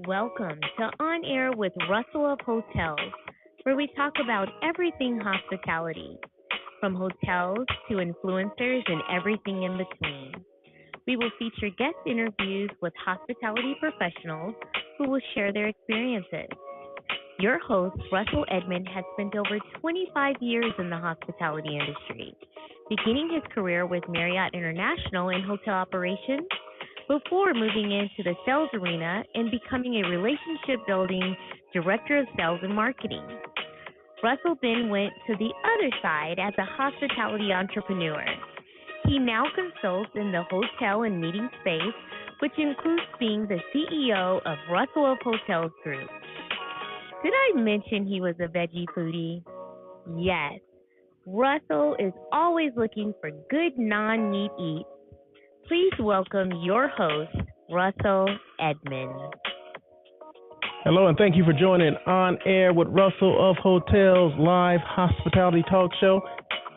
Welcome to On Air with Russell of Hotels, where we talk about everything hospitality, from hotels to influencers and everything in between. We will feature guest interviews with hospitality professionals who will share their experiences. Your host, Russell Edmond, has spent over 25 years in the hospitality industry, beginning his career with Marriott International in hotel operations before moving into the sales arena and becoming a relationship building director of sales and marketing. Russell then went to the other side as a hospitality entrepreneur. He now consults in the hotel and meeting space, which includes being the CEO of Russell of Hotels Group. Did I mention he was a veggie foodie? Yes. Russell is always looking for good non-meat eats. Please welcome your host, Russell Edmond. Hello, and thank you for joining On Air with Russell of Hotels live hospitality talk show.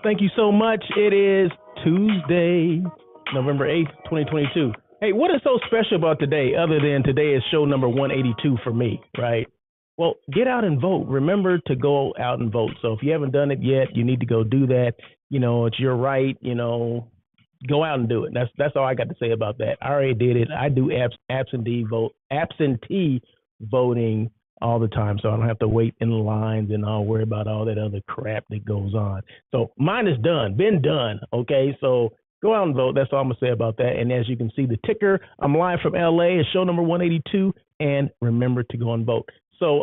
Thank you so much. It is Tuesday, November 8th, 2022. Hey, what is so special about today other than today is show number 182 for me, right? Well, get out and vote. Remember to go out and vote. So if you haven't done it yet, you need to go do that. You know, it's your right, go out and do it. That's all I got to say about that. I already did it. I do absentee voting all the time, so I don't have to wait in lines and I'll worry about all that other crap that goes on. So mine is done, been done. Okay, so go out and vote. That's all I'm gonna say about that. And as you can see, the ticker, I'm live from LA. It's show number 182, and remember to go and vote. So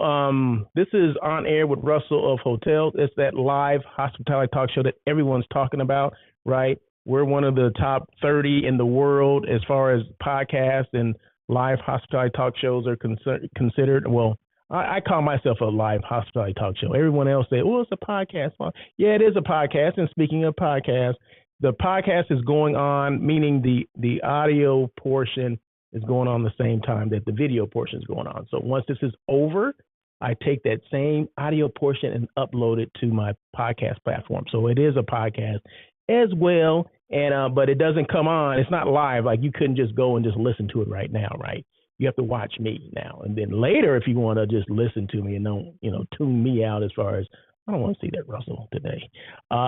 this is On Air with Russell of Hotels. It's that live hospitality talk show that everyone's talking about, right? We're one of the top 30 in the world as far as podcasts and live hospitality talk shows are considered. Well, I call myself a live hospitality talk show. Everyone else say, oh, it's a podcast. Well, yeah, it is a podcast. And speaking of podcasts, the podcast is going on, meaning the audio portion is going on the same time that the video portion is going on. So once this is over, I take that same audio portion and upload it to my podcast platform. So it is a podcast as well, and but it doesn't come on. It's not live. Like you couldn't just go and just listen to it right now, right? You have to watch me now, and then later, if you want to just listen to me and don't, tune me out as far as I don't want to see that Russell today.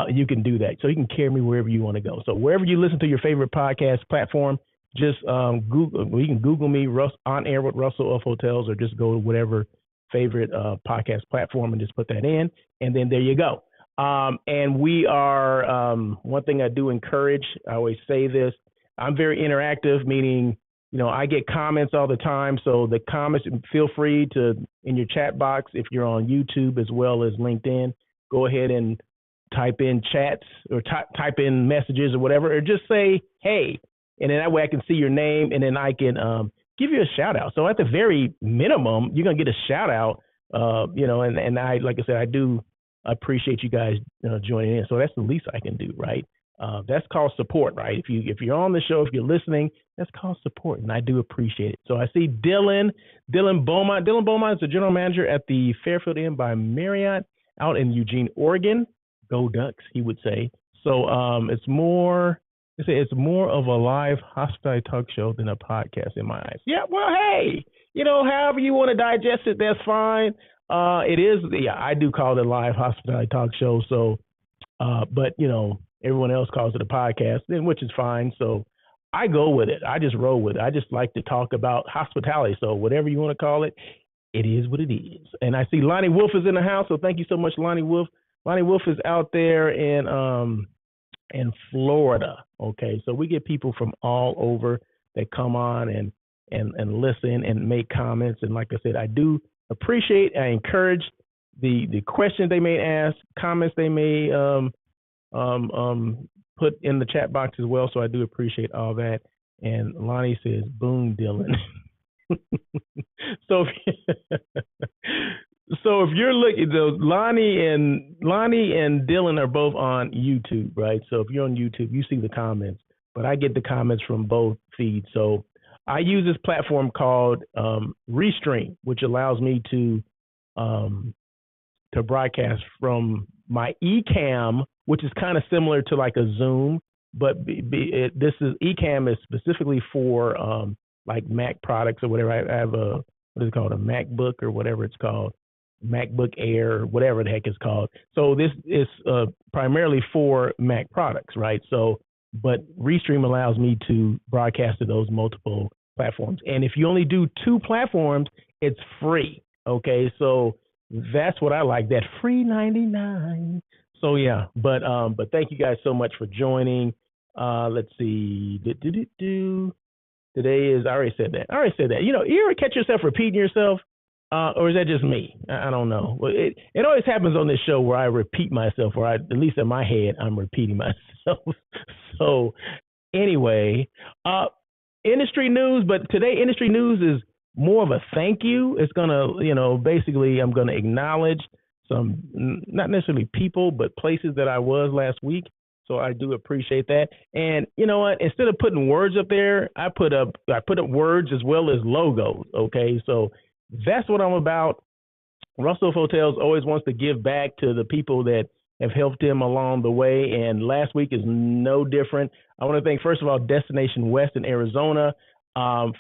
You can do that, so you can carry me wherever you want to go. So wherever you listen to your favorite podcast platform, just Google. You can Google me, On Air with Russell of Hotels, or just go to whatever favorite podcast platform and just put that in, and then there you go. And we are, one thing I do encourage, I always say this, I'm very interactive, meaning, I get comments all the time. So the comments, feel free to, in your chat box, if you're on YouTube as well as LinkedIn, go ahead and type in chats or type in messages or whatever, or just say, hey, and then that way I can see your name and then I can give you a shout out. So at the very minimum, you're going to get a shout out, and I, like I said, I do appreciate you guys joining in. So that's the least I can do, right? That's called support, right? If you're on the show, if you're listening, that's called support, and I do appreciate it. So I see Dylan Beaumont. Dylan Beaumont is the general manager at the Fairfield Inn by Marriott out in Eugene, Oregon. Go Ducks, he would say. So it's more of a live hospitality talk show than a podcast in my eyes. Yeah, well, hey, however you want to digest it, that's fine. It is, I do call it a live hospitality talk show. So, but everyone else calls it a podcast, which is fine. So I go with it. I just roll with it. I just like to talk about hospitality. So whatever you want to call it, it is what it is. And I see Lonnie Wolf is in the house. So thank you so much, Lonnie Wolf. Lonnie Wolf is out there in Florida. Okay. So we get people from all over that come on and listen and make comments. And like I said, I do appreciate, I encourage the questions they may ask, comments they may put in the chat box as well. So I do appreciate all that. And Lonnie says, boom, Dylan. so if you're looking, Lonnie and Dylan are both on YouTube, right? So if you're on YouTube, you see the comments, but I get the comments from both feeds. So I use this platform called Restream, which allows me to broadcast from my Ecamm, which is kind of similar to like a Zoom, but Ecamm is specifically for like Mac products or whatever. I have a what is it called, a MacBook or whatever it's called, MacBook Air, whatever the heck it's called. So this is primarily for Mac products, right? So, but Restream allows me to broadcast to those multiple platforms. And if you only do 2 platforms, it's free. Okay, so that's what I like, that free 99. So yeah, but thank you guys so much for joining. Let's see. Today is, I already said that. You know, you ever catch yourself repeating yourself? Or is that just me? I don't know. Well, it always happens on this show where I repeat myself, or at least in my head, I'm repeating myself. So anyway, industry news, but today industry news is more of a thank you. It's gonna, you know, basically I'm gonna acknowledge some, not necessarily people, but places that I was last week. So I do appreciate that. And you know what? Instead of putting words up there, I put up words as well as logos. Okay, so that's what I'm about. Russell Hotels always wants to give back to the people that have helped him along the way, and last week is no different. I want to thank, first of all, Destination West in Arizona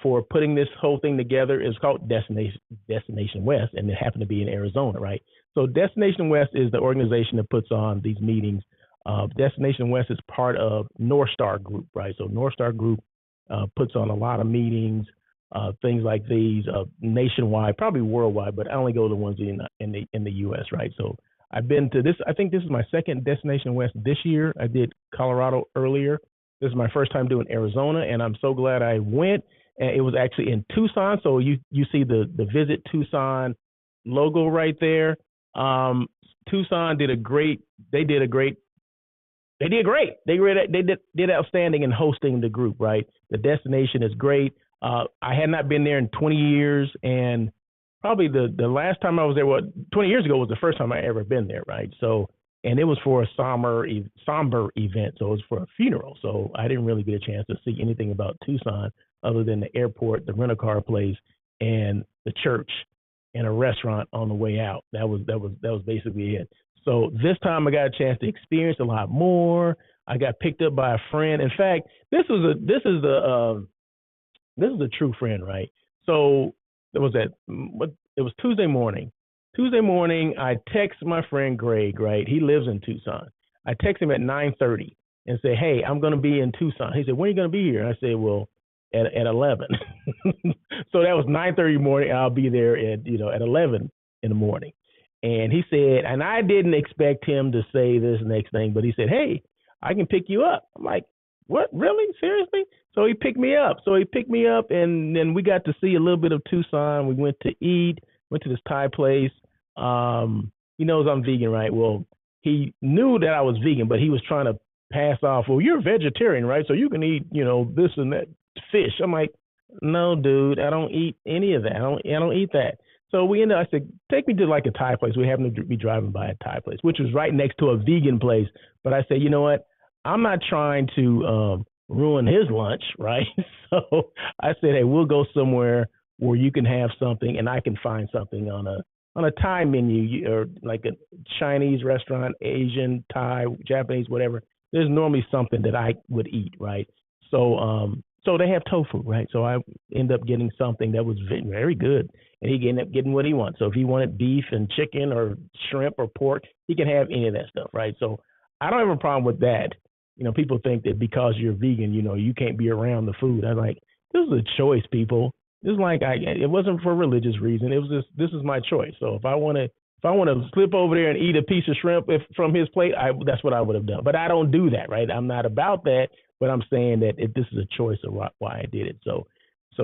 for putting this whole thing together. It's called Destination West, and it happened to be in Arizona, right? So Destination West is the organization that puts on these meetings. Destination West is part of North Star Group, right? So North Star Group puts on a lot of meetings, things like these, nationwide, probably worldwide, but I only go to the ones in the U.S., right? So I've been to this. I think this is my second Destination West this year. I did Colorado earlier. This is my first time doing Arizona, and I'm so glad I went. And it was actually in Tucson, so you see the Visit Tucson logo right there. Tucson did great. They did great. They did outstanding in hosting the group, right? The destination is great. I had not been there in 20 years, and probably the last time I was there, 20 years ago was the first time I ever been there, right? So, and it was for a somber event, so it was for a funeral. So I didn't really get a chance to see anything about Tucson other than the airport, the rental-car place, and the church, and a restaurant on the way out. That was basically it. So this time I got a chance to experience a lot more. I got picked up by a friend. In fact, this is a true friend, right? So it was Tuesday morning. Tuesday morning, I text my friend Greg, right? He lives in Tucson. I text him at 9:30 and say, hey, I'm going to be in Tucson. He said, when are you going to be here? And I said, well, at 11. So that was 9:30 morning. I'll be there at 11 in the morning. And he said, and I didn't expect him to say this next thing, but he said, hey, I can pick you up. I'm like, what, really? Seriously? So he picked me up. And then we got to see a little bit of Tucson. We went to eat, went to this Thai place. He knows I'm vegan, right? Well, he knew that I was vegan, but he was trying to pass off, well, you're a vegetarian, right? So you can eat, this and that fish. I'm like, no, dude, I don't eat any of that. I don't eat that. So I said, take me to like a Thai place. We happened to be driving by a Thai place, which was right next to a vegan place. But I said, you know what? I'm not trying to ruin his lunch, right? So I said, hey, we'll go somewhere where you can have something and I can find something on a Thai menu, or like a Chinese restaurant, Asian, Thai, Japanese, whatever. There's normally something that I would eat, right? So they have tofu, right? So I end up getting something that was very good, and he ended up getting what he wants. So if he wanted beef and chicken or shrimp or pork, he can have any of that stuff, right? So I don't have a problem with that. People think that because you're vegan, you can't be around the food. I'm like, this is a choice, people. This is like, it wasn't for a religious reason. It was just, this is my choice. So if I want to slip over there and eat a piece of shrimp from his plate, that's what I would have done. But I don't do that, right? I'm not about that. But I'm saying that this is a choice of why I did it. So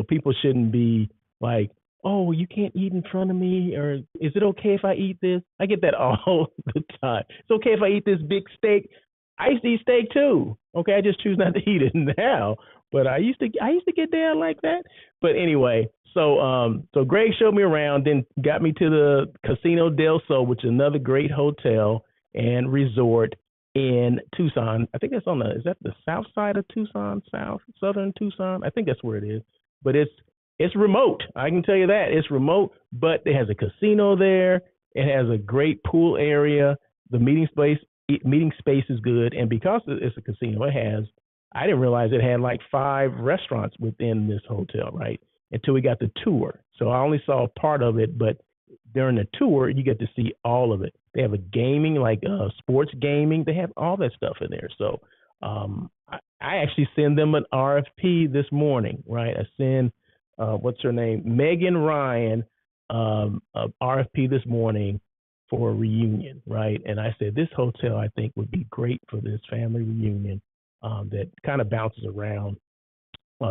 people shouldn't be like, oh, you can't eat in front of me, or is it okay if I eat this? I get that all the time. It's okay if I eat this big steak. I used to eat steak too. Okay, I just choose not to eat it now. But I used to get down like that. But anyway, so Greg showed me around, then got me to the Casino del Sol, which is another great hotel and resort in Tucson. I think that's is that the south side of Tucson, southern Tucson? I think that's where it is. But it's remote. I can tell you that. It's remote, but it has a casino there. It has a great pool area. The meeting space is good. And because it's a casino, I didn't realize it had like 5 restaurants within this hotel, right? until we got the tour. So I only saw part of it, but during the tour, you get to see all of it. They have a gaming, like sports gaming. They have all that stuff in there. So I actually send them an RFP this morning, right? I send, what's her name? Megan Ryan, a RFP this morning for a reunion, right? And I said, this hotel I think would be great for this family reunion that kind of bounces around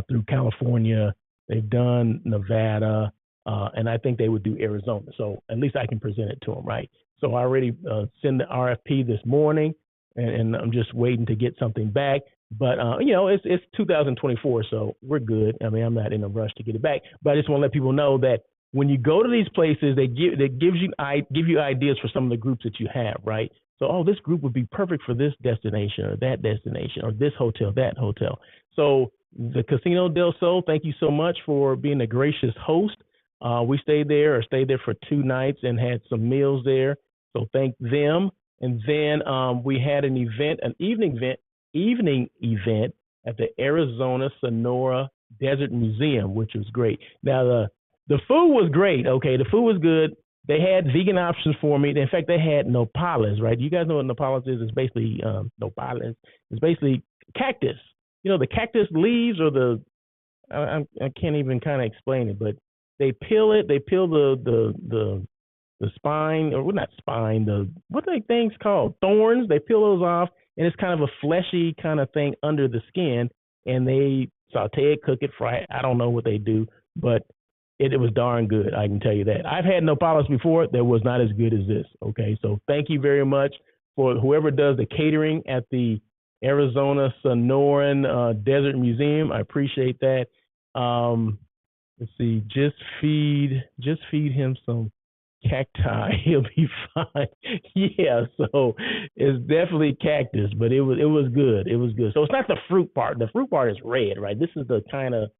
through California. They've done Nevada, and I think they would do Arizona. So at least I can present it to them, right? So I already sent the RFP this morning, and I'm just waiting to get something back. But it's 2024, so we're good. I mean, I'm not in a rush to get it back, but I just want to let people know that when you go to these places, they give you ideas for some of the groups that you have, right? So, this group would be perfect for this destination or that destination or this hotel, that hotel. So the Casino del Sol, thank you so much for being a gracious host. We stayed there for 2 nights and had some meals there. So thank them. And then we had an evening event at the Arizona Sonora Desert Museum, which was great. Now the food was great. Okay, the food was good. They had vegan options for me. In fact, they had nopales, right? You guys know what nopales is? It's basically nopales. It's basically cactus. You know, the cactus leaves or I can't even kind of explain it, but they peel it. They peel the spine, or well, not spine. What are the things called? Thorns. They peel those off, and it's kind of a fleshy kind of thing under the skin. And they saute it, cook it, fry it. I don't know what they do, but it was darn good. I can tell you that. I've had nopales before that was not as good as this. Okay, so thank you very much for whoever does the catering at the Arizona Sonoran Desert Museum. I appreciate that. Let's see. Just feed him some cacti. He'll be fine. Yeah. So it's definitely cactus, but it was good. It was good. So it's not the fruit part. The fruit part is red, right? This is the kind of,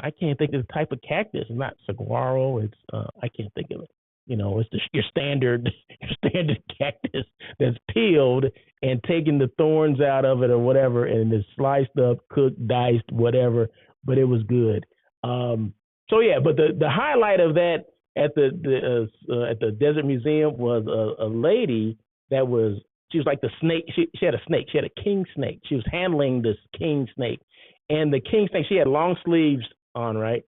I can't think of the type of cactus. It's not saguaro. It's I can't think of it. It's your standard cactus that's peeled and taking the thorns out of it or whatever, and it's sliced up, cooked, diced, whatever. But it was good. So yeah, but the highlight of that at the Desert Museum was a lady that she was like the snake. She had a snake. She had a king snake. She was handling this king snake, and the king snake, she had long sleeves on, right?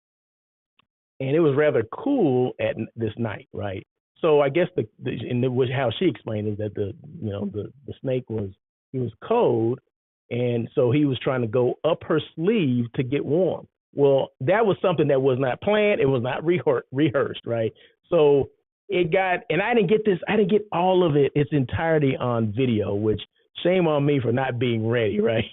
And it was rather cool at this night, right? So I guess how she explained is that the snake was cold, and so he was trying to go up her sleeve to get warm. Well, that was something that was not planned. It was not rehearsed, right? So it got, and I didn't get all of it, its entirety on video, which shame on me for not being ready, right?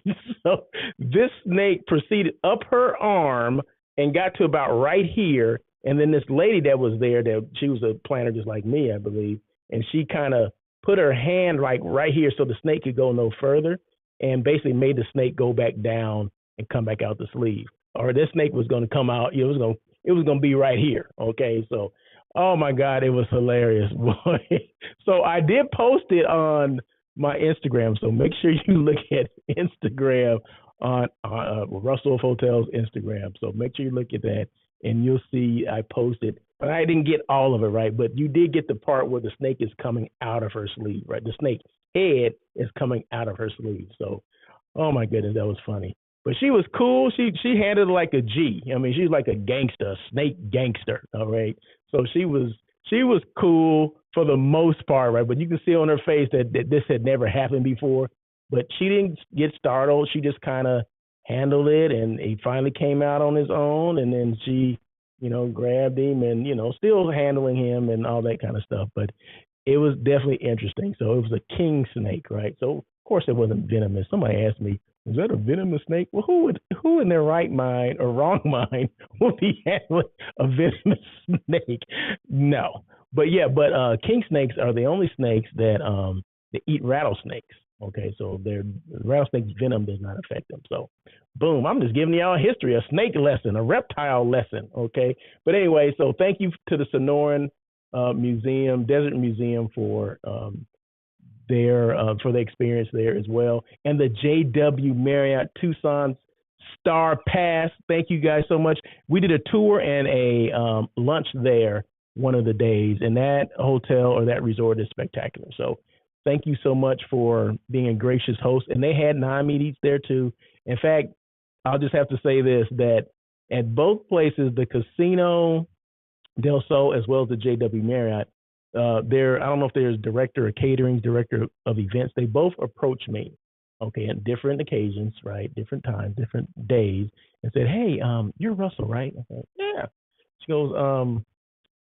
So this snake proceeded up her arm and got to about right here. And then this lady that was there, that she was a planner just like me, I believe, and she kind of put her hand like right here so the snake could go no further, and basically made the snake go back down and come back out the sleeve. Or this snake was going to come out, it was going to be right here. Okay, so oh my God, it was hilarious, boy. So I did post it on my Instagram, so make sure you look at Instagram on Russell of Hotels Instagram. So make sure you look at that, and you'll see I posted. But I didn't get all of it right, but you did get the part where the snake is coming out of her sleeve, right? The snake head is coming out of her sleeve. So, oh my goodness, that was funny. But she was cool. She handled it like a G. I mean, she's like a gangster, snake gangster. All right. So she was cool for the most part, right? But you can see on her face that this had never happened before. But she didn't get startled. She just kind of handled it, and he finally came out on his own. And then she, grabbed him and, still handling him and all that kind of stuff. But it was definitely interesting. So it was a king snake, right? So of course it wasn't venomous. Somebody asked me, is that a venomous snake? Well, who in their right mind or wrong mind would be handling a venomous snake? No. But king snakes are the only snakes that they eat rattlesnakes. Okay, so their rattlesnake's venom does not affect them. So, boom, I'm just giving y'all a history, a snake lesson, a reptile lesson. Okay, but anyway, so thank you to the Sonoran Museum, Desert Museum, for the experience there as well, and the JW Marriott Tucson Star Pass. Thank you guys so much. We did a tour and a lunch there one of the days, and that hotel or that resort is spectacular. So thank you so much for being a gracious host. And they had non-meat eats there too. In fact, I'll just have to say this, that at both places, the Casino Del Sol as well as the JW Marriott, I don't know if there's director of catering, director of events. They both approached me, okay, at different occasions, right, different times, different days, and said, "Hey, you're Russell, right?" I said, "Yeah." She goes,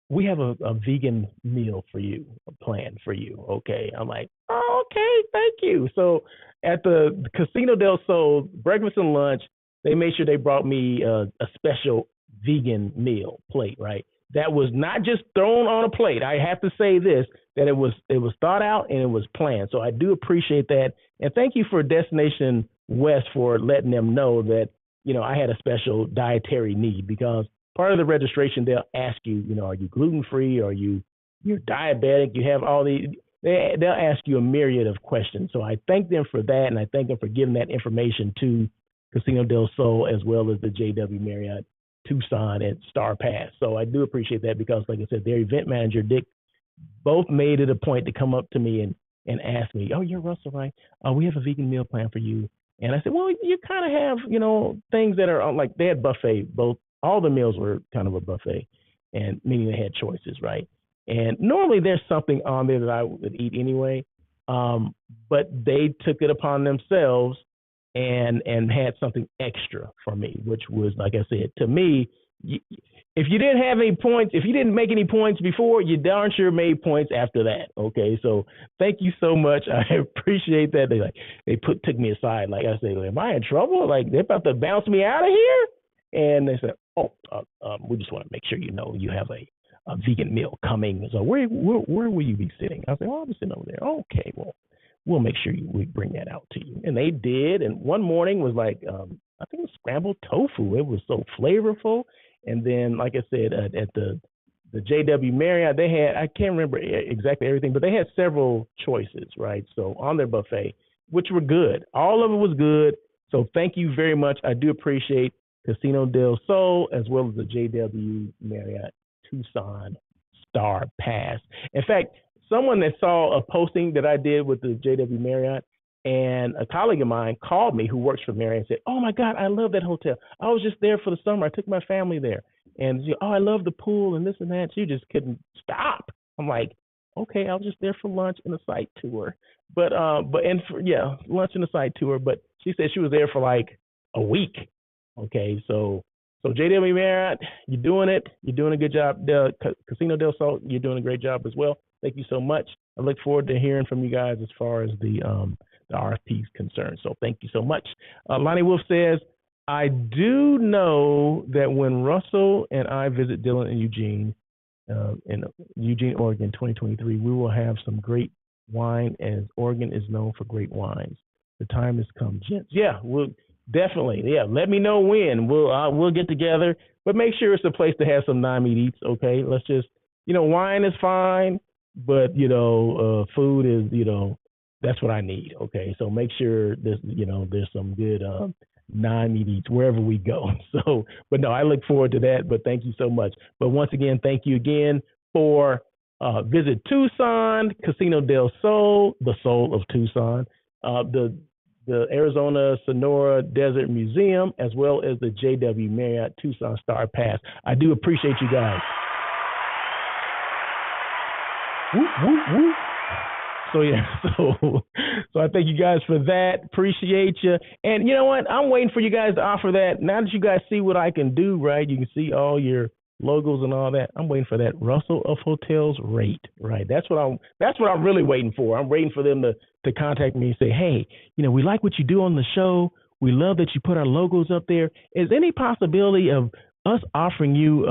"We have a vegan meal for you, planned for you." Okay, I'm like, "Oh, okay, thank you." So at the Casino Del Sol, breakfast and lunch, they made sure they brought me a special vegan meal plate, right? That was not just thrown on a plate. I have to say this, that it was thought out and it was planned. So I do appreciate that. And thank you for Destination West for letting them know that, I had a special dietary need, because part of the registration, they'll ask you, are you gluten-free? Are you're diabetic? You have all they'll ask you a myriad of questions. So I thank them for that. And I thank them for giving that information to Casino Del Sol as well as the JW Marriott Tucson and Star Pass. So I do appreciate that, because like I said, their event manager, Dick, both made it a point to come up to me and ask me, "Oh, you're Russell, right? We have a vegan meal plan for you." And I said, "Well, you kind of have, things that are like," they had buffet, all the meals were kind of a buffet, and meaning they had choices, right? And normally there's something on there that I would eat anyway. But they took it upon themselves and had something extra for me, which was, like I said, to me, if you didn't have any points, if you didn't make any points before, you darn sure made points after that. Okay, so thank you so much. I appreciate that. They took me aside, like I said, "Am I in trouble? Like they're about to bounce me out of here?" And they said, "Oh, we just want to make sure you have a vegan meal coming. So where will you be sitting?" I said, "Oh, I'll be sitting over there." "Okay, well, we'll make sure we bring that out to you." And they did. And one morning was like, I think it was scrambled tofu. It was so flavorful. And then, like I said, at the JW Marriott, they had, I can't remember exactly everything, but they had several choices, right? So on their buffet, which were good. All of it was good. So thank you very much. I do appreciate Casino Del Sol as well as the JW Marriott Tucson Star Pass. In fact, someone that saw a posting that I did with the JW Marriott, and a colleague of mine called me who works for Marriott and said, "Oh my God, I love that hotel. I was just there for the summer. I took my family there. And I love the pool and this and that." She just couldn't stop. I'm like, "Okay, I was just there for lunch and a site tour." But lunch and a site tour. But she said she was there for like a week. Okay, so JW Marriott, you're doing it. You're doing a good job. Casino Del Sol, you're doing a great job as well. Thank you so much. I look forward to hearing from you guys as far as the RFP is concerned. So thank you so much. Lonnie Wolf says, "I do know that when Russell and I visit Dylan and Eugene in Eugene, Oregon, 2023, we will have some great wine, as Oregon is known for great wines. The time has come, gents." Yeah, we'll definitely. Yeah, let me know when. We'll get together, but make sure it's a place to have some non-meat eats. Okay, let's just, wine is fine, but food is, that's what I need. Okay, so make sure there's some good non-meat eats wherever we go. So, but no, I look forward to that. But thank you so much. But once again, thank you again for Visit Tucson, Casino Del Sol, the soul of Tucson, the Arizona Sonora Desert Museum, as well as the JW Marriott Tucson Star Pass. I do appreciate you guys. Whoop, whoop, whoop. So yeah, so I thank you guys for that. Appreciate you. And you know what? I'm waiting for you guys to offer that. Now that you guys see what I can do, right? You can see all your logos and all that. I'm waiting for that Russell of Hotels rate, right? That's what I'm really waiting for. I'm waiting for them to contact me and say, "Hey, we like what you do on the show. We love that you put our logos up there. Is any possibility of us offering you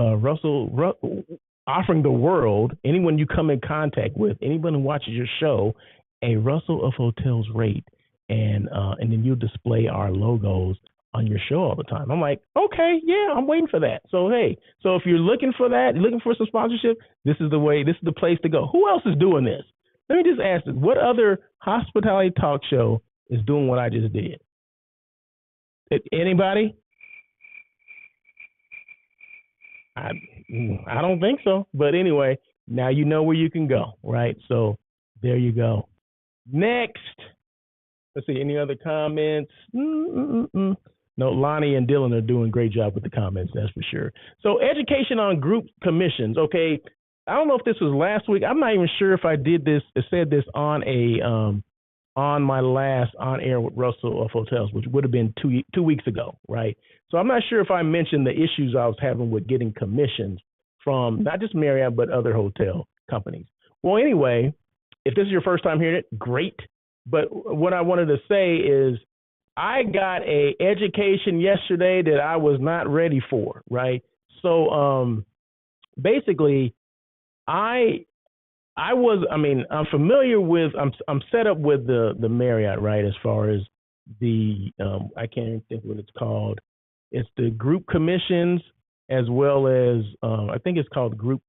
offering the world, anyone you come in contact with, anyone who watches your show, a Russell of Hotels rate, and then you'll display our logos on your show all the time?" I'm like, "Okay, yeah, I'm waiting for that." So hey, so if you're looking for that, you're looking for some sponsorship, this is the place to go. Who else is doing this? Let me just ask this: what other hospitality talk show is doing what I just did? Anybody? I I don't think so. But anyway, now you know where you can go, right? So there you go. Next, let's see. Any other comments? No, Lonnie and Dylan are doing a great job with the comments. That's for sure. So education on group commissions. Okay, I don't know if this was last week. I'm not even sure if I said this on on my last on air with Russell of Hotels, which would have been 2 weeks ago, right? So I'm not sure if I mentioned the issues I was having with getting commissions from not just Marriott but other hotel companies. Well, anyway, if this is your first time hearing it, great. But what I wanted to say is I got a education yesterday that I was not ready for, right? So basically, I'm familiar with, I'm set up with the Marriott, right? As far as the, I can't even think what it's called. It's the group commissions as well as, I think it's called group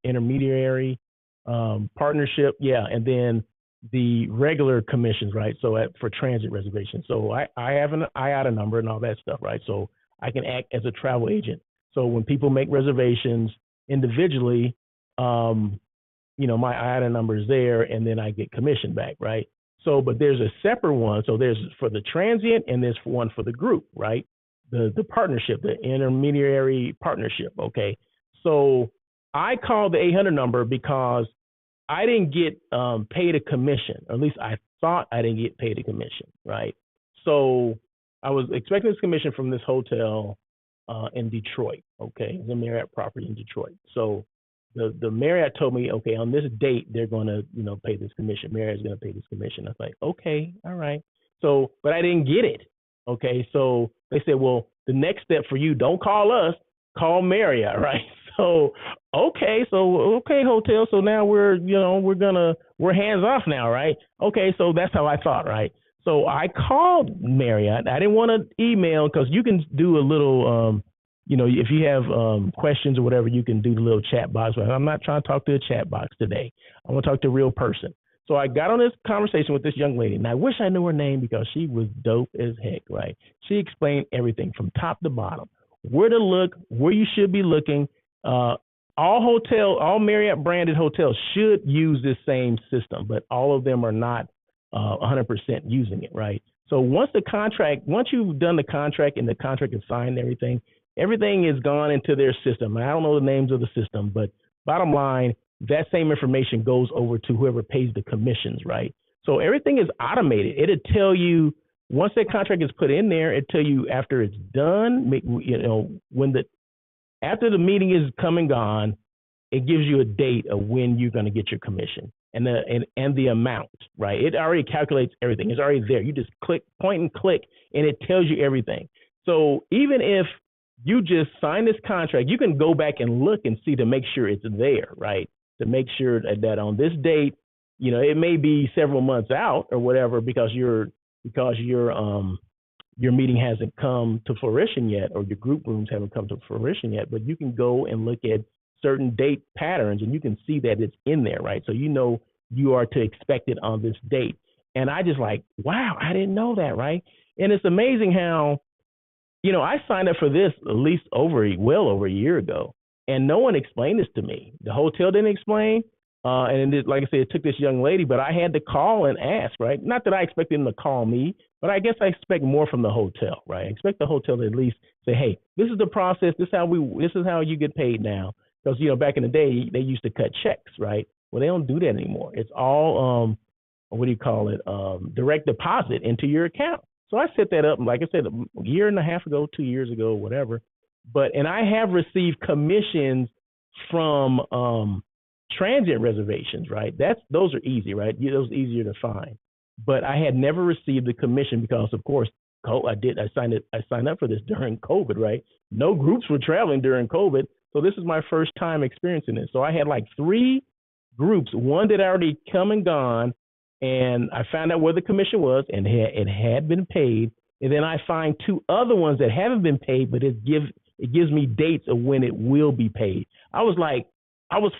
intermediary partnership. Yeah. And then the regular commissions, right? So for transit reservations. So I have an IATA number and all that stuff, right? So I can act as a travel agent. So when people make reservations individually, my IATA number is there, and then I get commission back, right? So, but there's a separate one. So there's for the transient, and there's one for the group, right? The partnership, the intermediary partnership. Okay. So I called the 800 number because I didn't get paid a commission, or at least I thought I didn't get paid a commission, right? So I was expecting this commission from this hotel in Detroit. Okay, the Marriott property in Detroit. So the Marriott told me, okay, on this date they're going to, pay this commission. Marriott's going to pay this commission. I was like, okay, all right. So, but I didn't get it. Okay, so they said, well, the next step for you, don't call us, call Marriott, right? So, okay, hotel. So now we're hands off now, right? Okay, so that's how I thought, right? So I called Marriott. I didn't want to email because you can do a little, if you have questions or whatever, you can do the little chat box. But I'm not trying to talk to a chat box today. I want to talk to a real person. So I got on this conversation with this young lady, and I wish I knew her name because she was dope as heck, right? She explained everything from top to bottom, where to look, where you should be looking. All Marriott branded hotels should use this same system, but all of them are not 100% using it, right? So once you've done the contract and the contract is signed and everything is gone into their system. I don't know the names of the system, but bottom line, that same information goes over to whoever pays the commissions, right? So everything is automated. It'll tell you once that contract is put in there, it'll tell you after it's done, after the meeting is come and gone, it gives you a date of when you're going to get your commission and the amount, right? It already calculates everything. It's already there. You just point and click, and it tells you everything. So even if you just sign this contract, you can go back and look and see to make sure it's there, right? To make sure that on this date, it may be several months out or whatever because your meeting hasn't come to fruition yet, or your group rooms haven't come to fruition yet, but you can go and look at certain date patterns and you can see that it's in there, right? So you are to expect it on this date. And I just like, wow, I didn't know that, right? And it's amazing how, I signed up for this at least well over a year ago, and no one explained this to me. The hotel didn't explain. Like I said, it took this young lady, but I had to call and ask, right? Not that I expected them to call me, but I guess I expect more from the hotel, right? I expect the hotel to at least say, hey, this is the process. This is how you get paid now. Because, back in the day, they used to cut checks, right? Well, they don't do that anymore. It's all, direct deposit into your account. So I set that up, like I said, a year and a half ago, 2 years ago, whatever. And I have received commissions from transient reservations, right? Those are easy, right? Those are easier to find. But I had never received the commission because, of course, I signed up for this during COVID, right? No groups were traveling during COVID. So this is my first time experiencing it. So I had like 3 groups, one that already come and gone, and I found out where the commission was, and it had been paid. And then I find 2 other ones that haven't been paid, but it gives me dates of when it will be paid. I was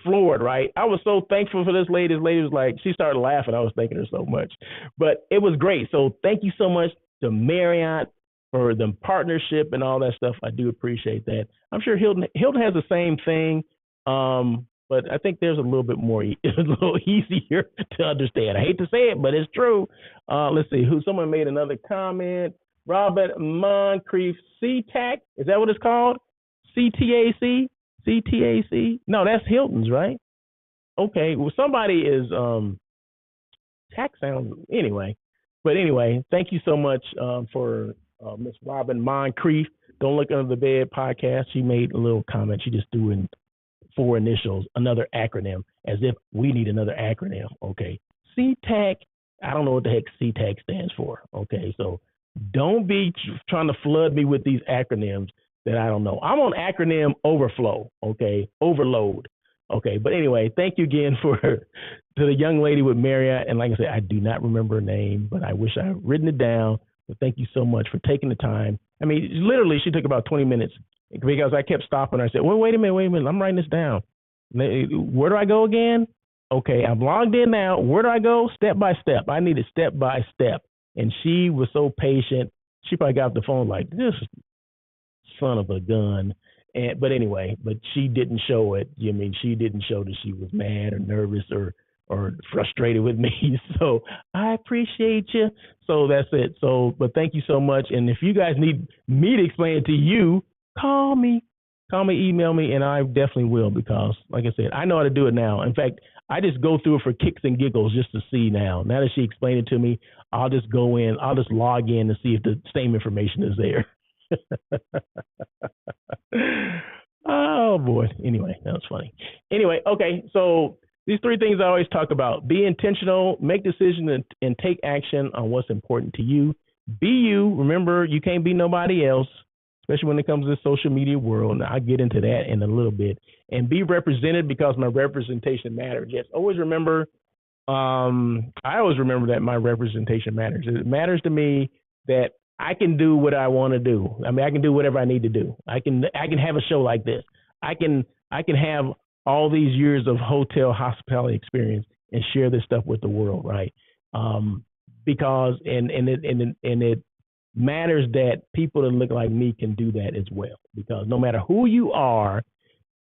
floored, right? I was so thankful for this lady. This lady was like, she started laughing. I was thanking her so much, but it was great. So thank you so much to Marriott for the partnership and all that stuff. I do appreciate that. I'm sure Hilton has the same thing, but I think there's a little bit more, a little easier to understand. I hate to say it, but it's true. Let's see, someone made another comment. Robert Moncrief, CTAC, is that what it's called? CTAC? CTAC? No, that's Hilton's, right? Okay, well, somebody is, tax sounds, anyway. But anyway, thank you so much for Miss Robin Moncrief. Don't Look Under the Bed podcast. She made a little comment. She just threw in 4 initials, another acronym, as if we need another acronym. Okay, CTAC. I don't know what the heck CTAC stands for. Okay, so don't be trying to flood me with these acronyms that I don't know. I'm on acronym overflow. Okay, overload. Okay, but anyway, thank you again to the young lady with Marriott. And like I said, I do not remember her name, but I wish I had written it down. But thank you so much for taking the time. I mean, literally, she took about 20 minutes because I kept stopping her. I said, well, wait a minute. I'm writing this down. Where do I go again? Okay, I'm logged in now. Where do I go? Step by step. I need it step by step. And she was so patient. She probably got off the phone like, this son of a gun. But anyway, but she didn't show it. I mean, she didn't show that she was mad or nervous or frustrated with me. So I appreciate you. So that's it. So, but thank you so much. And if you guys need me to explain it to you, call me, email me, and I definitely will, because like I said, I know how to do it now. In fact, I just go through it for kicks and giggles just to see now. Now that she explained it to me, I'll just go in, I'll just log in to see if the same information is there. Oh boy. Anyway, that was funny. Anyway, okay. So these 3 things I always talk about: be intentional, make decisions, and take action on what's important to you. Be you. Remember, you can't be nobody else, especially when it comes to the social media world. And I'll get into that in a little bit. And be represented, because my representation matters. Yes, always remember. I always remember that my representation matters. It matters to me that I can do what I want to do. I mean, I can do whatever I need to do. I can have a show like this. I can have all these years of hotel hospitality experience and share this stuff with the world, right? Because it matters that people that look like me can do that as well. Because no matter who you are,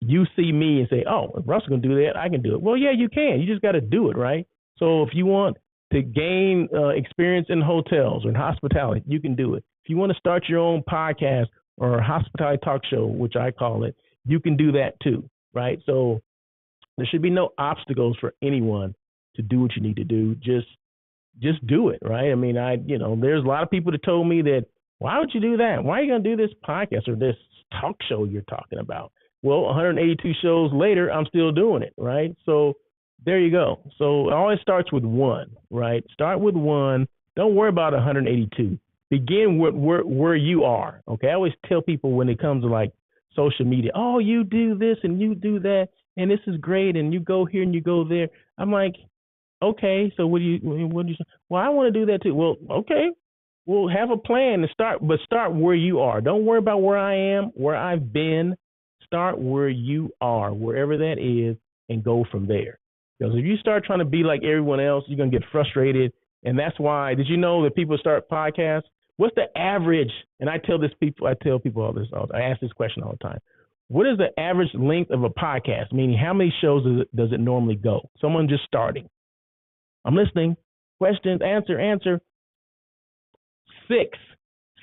you see me and say, "Oh, if Russell can do that, I can do it." Well, yeah, you can. You just got to do it, right? So if you want to gain experience in hotels or in hospitality, you can do it. If you want to start your own podcast or a hospitality talk show, which I call it, you can do that too, right? So there should be no obstacles for anyone to do what you need to do. Just do it, right? I mean, there's a lot of people that told me that, why would you do that? Why are you going to do this podcast or this talk show you're talking about? Well, 182 shows later, I'm still doing it, right? So there you go. So it always starts with 1, right? Start with 1. Don't worry about 182. Begin with where you are, okay? I always tell people when it comes to like social media, oh, you do this and you do that, and this is great, and you go here and you go there. I'm like, okay, so what do you say? Well, I want to do that too. Well, okay, we'll have a plan to start, but start where you are. Don't worry about where I am, where I've been. Start where you are, wherever that is, and go from there. Because if you start trying to be like everyone else, you're going to get frustrated. And that's why, did you know that people start podcasts? What's the average? And I tell people all this. I ask this question all the time. What is the average length of a podcast? Meaning, how many shows does it normally go? Someone just starting. I'm listening. Questions, answer. 6.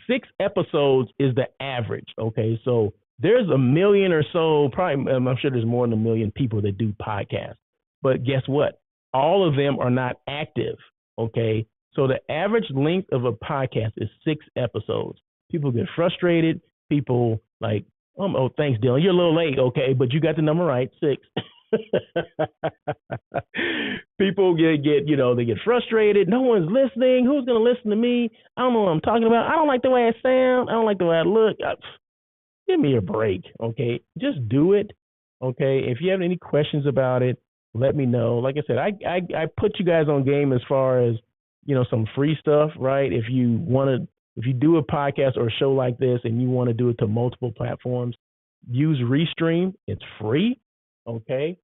6 episodes is the average. Okay, so there's a million or so, probably, I'm sure there's more than a million people that do podcasts. But guess what? All of them are not active, okay? So the average length of a podcast is 6 episodes. People get frustrated. People like, oh, thanks, Dylan. You're a little late, okay, but you got the number right, 6. People they get frustrated. No one's listening. Who's going to listen to me? I don't know what I'm talking about. I don't like the way I sound. I don't like the way I look. Give me a break, okay? Just do it, okay? If you have any questions about it, let me know. Like I said, I put you guys on game as far as, some free stuff, right? If you do a podcast or a show like this and you want to do it to multiple platforms, use Restream. It's free, okay?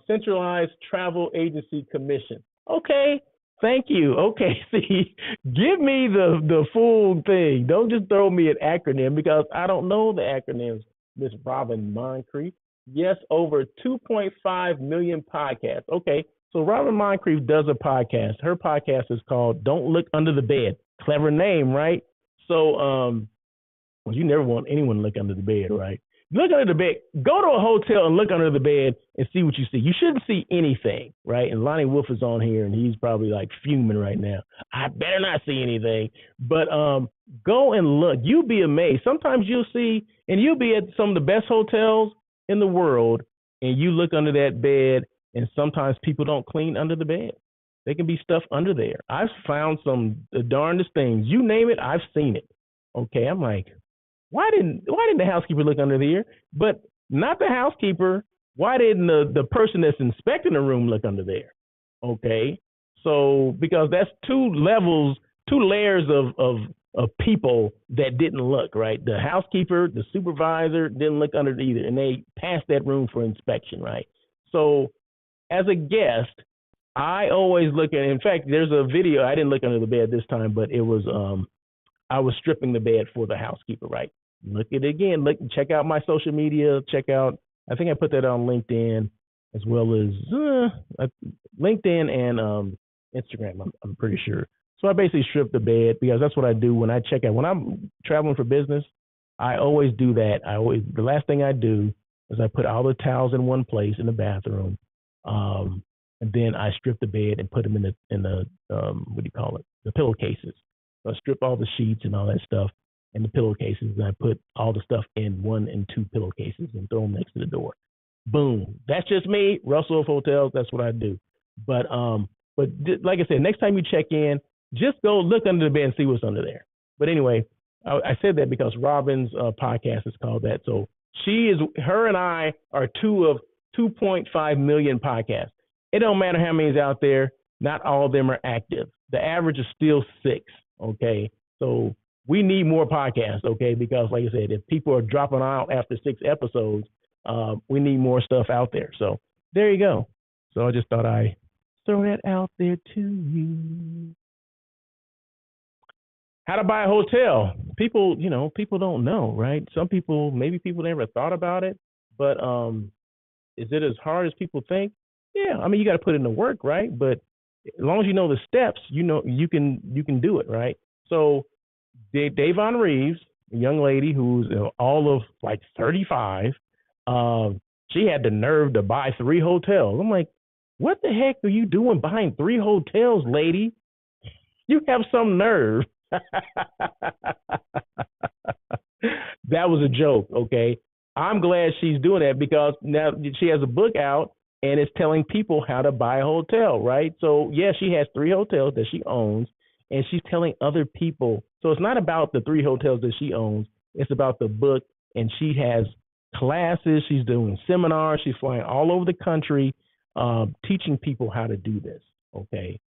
Centralized Travel Agency Commission. Okay, Thank you. Okay, see, give me the full thing. Don't just throw me an acronym because I don't know the acronyms, Miss Robin Moncrief. Yes, over 2.5 million podcasts. Okay, so Robin Moncrief does a podcast. Her podcast is called Don't Look Under the Bed. Clever name, right? So, well, you never want anyone to look under the bed, right? Look under the bed. Go to a hotel and look under the bed and see what you see. You shouldn't see anything, right? And Lonnie Wolf is on here, and he's probably like fuming right now. I better not see anything. But go and look. You'll be amazed. Sometimes you'll see, and you'll be at some of the best hotels in the world, and you look under that bed, and sometimes people don't clean under the bed. There can be stuff under there. I've found some the darndest things. You name it, I've seen it. Okay, I'm like, why didn't the housekeeper look under there? But not the housekeeper. Why didn't the person that's inspecting the room look under there? Okay, so because that's two layers of people that didn't look, right? The housekeeper, the supervisor didn't look under it either, and they passed that room for inspection, right? So as a guest, I always look at. In fact, there's a video. I didn't look under the bed this time, but it was I was stripping the bed for the housekeeper, right? Look at it again. Check out my social media. Check out, I think I put that on LinkedIn as well as LinkedIn and Instagram, I'm pretty sure. So I basically strip the bed because that's what I do when I check out. When I'm traveling for business, I always do that. The last thing I do is I put all the towels in one place in the bathroom. And then I strip the bed and put them in the what do you call it? The pillowcases. So I strip all the sheets and all that stuff in the pillowcases, and I put all the stuff in 1 and 2 pillowcases and throw them next to the door. Boom. That's just me, Russell of Hotels. That's what I do. But like I said, next time you check in, just go look under the bed and see what's under there. But anyway, I said that because Robin's podcast is called that. So her and I are 2 of 2.5 million podcasts. It don't matter how many is out there. Not all of them are active. The average is still 6. Okay. So we need more podcasts. Okay. Because like I said, if people are dropping out after 6 episodes, we need more stuff out there. So there you go. So I just thought I'd throw that out there to you. How to buy a hotel. People don't know, right? Maybe people never thought about it, but is it as hard as people think? Yeah, I mean, you got to put in the work, right? But as long as you know the steps, you can do it, right? So Davon Reeves, a young lady who's all of like 35, she had the nerve to buy 3 hotels. I'm like, what the heck are you doing buying 3 hotels, lady? You have some nerve. That was a joke, okay? I'm glad she's doing that because now she has a book out and it's telling people how to buy a hotel, right? So, yeah, she has 3 hotels that she owns, and she's telling other people. So it's not about the 3 hotels that she owns. It's about the book, and she has classes. She's doing seminars. She's flying all over the country teaching people how to do this, okay?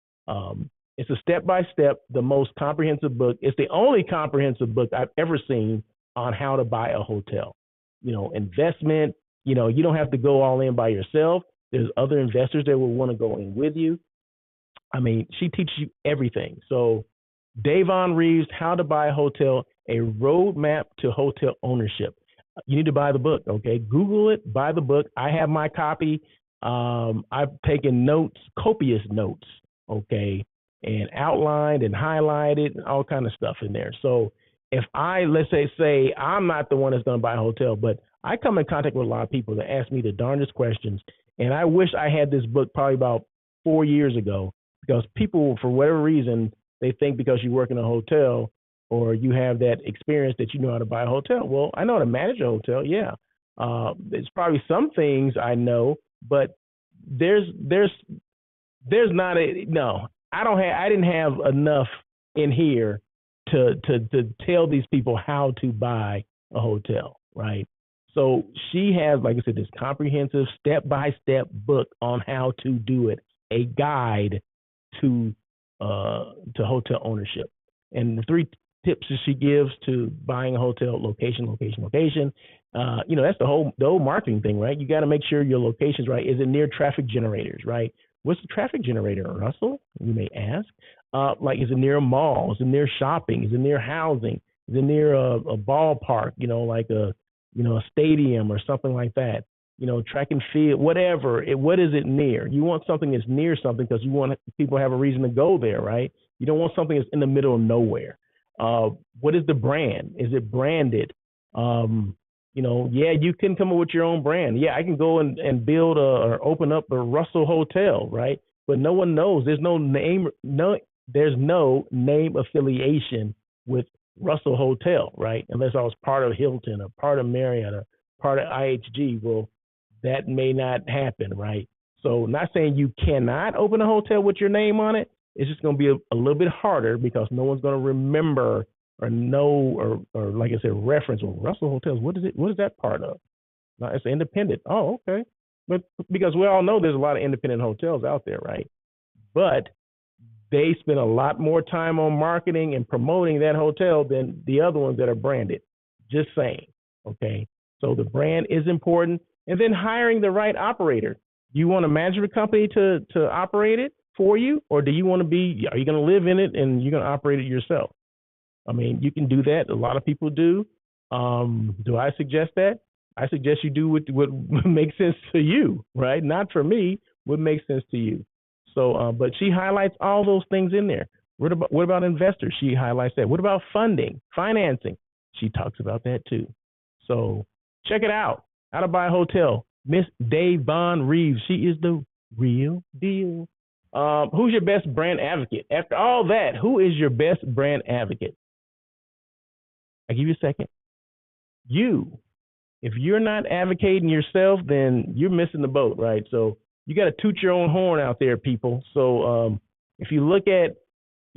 It's a step-by-step, the most comprehensive book. It's the only comprehensive book I've ever seen on how to buy a hotel. Investment, you don't have to go all in by yourself. There's other investors that will want to go in with you. I mean, she teaches you everything. So Davon Reeves, How to Buy a Hotel, a roadmap to hotel ownership. You need to buy the book, okay? Google it, buy the book. I have my copy. I've taken notes, copious notes, okay, and outlined and highlighted and all kind of stuff in there. So if let's say I'm not the one that's going to buy a hotel, but I come in contact with a lot of people that ask me the darndest questions. And I wish I had this book probably about 4 years ago, because people, for whatever reason, they think because you work in a hotel or you have that experience that you know how to buy a hotel. Well, I know how to manage a hotel. Yeah. There's probably some things I know, but there's not I didn't have enough in here to tell these people how to buy a hotel, right? So she has, like I said, this comprehensive step-by-step book on how to do it, a guide to hotel ownership. And the 3 tips that she gives to buying a hotel: location. That's the whole marketing thing, right? You got to make sure your location's right. Is it near traffic generators, right? What's the traffic generator, Russell? You may ask. Like, is it near a mall? Is it near shopping? Is it near housing? Is it near a ballpark? Like a stadium or something like that. Track and field, whatever. What is it near? You want something that's near something because you want people to have a reason to go there, right? You don't want something that's in the middle of nowhere. What is the brand? Is it branded? You can come up with your own brand. Yeah, I can go and build or open up a Russell Hotel, right? But no one knows. There's no name affiliation with Russell Hotel, right? Unless I was part of Hilton or part of Marriott or part of IHG. Well, that may not happen, right? So not saying you cannot open a hotel with your name on it. It's just going to be a little bit harder because no one's going to remember or know or like I said, reference. Well, Russell Hotels, what is it? What is that part of? No, it's independent. Oh, okay. But because we all know there's a lot of independent hotels out there, right? But they spend a lot more time on marketing and promoting that hotel than the other ones that are branded. Just saying, okay? So the brand is important. And then hiring the right operator. Do you want a management company to operate it for you? Or are you going to live in it and you're going to operate it yourself? I mean, you can do that. A lot of people do. Do I suggest that? I suggest you do what makes sense to you, right? Not for me, what makes sense to you. So, but she highlights all those things in there. What about investors? She highlights that. What about funding, financing? She talks about that too. So check it out. How to Buy a Hotel. Miss Davon Reeves. She is the real deal. Who's your best brand advocate? After all that, who is your best brand advocate? I give you a second. You. If you're not advocating yourself, then you're missing the boat, right? So you got to toot your own horn out there, people. So if you look at,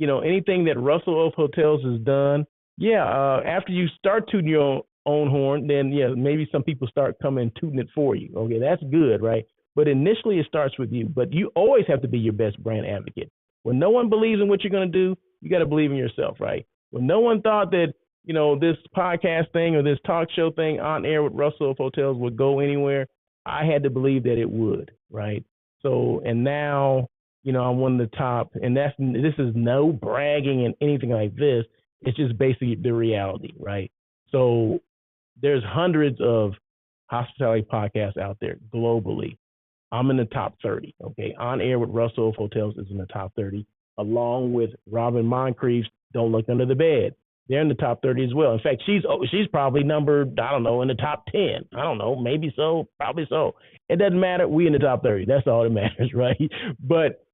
anything that Russell Oak Hotels has done, after you start tooting your own horn, then maybe some people start coming and tooting it for you. Okay, that's good, right? But initially it starts with you. But you always have to be your best brand advocate. When no one believes in what you're going to do, you got to believe in yourself, right? When no one thought that this podcast thing or this talk show thing on air with Russell Hotels would go anywhere, I had to believe that it would, right? So, and now, I'm one of the top, and this is no bragging and anything like this. It's just basically the reality, right? So there's hundreds of hospitality podcasts out there globally. I'm in the top 30, okay? On Air with Russell Hotels is in the top 30, along with Robin Moncrief's Don't Look Under the Bed. They're in the top 30 as well. In fact, she's probably numbered, I don't know, in the top 10. I don't know, maybe so, probably so. It doesn't matter. We in the top 30. That's all that matters, right? But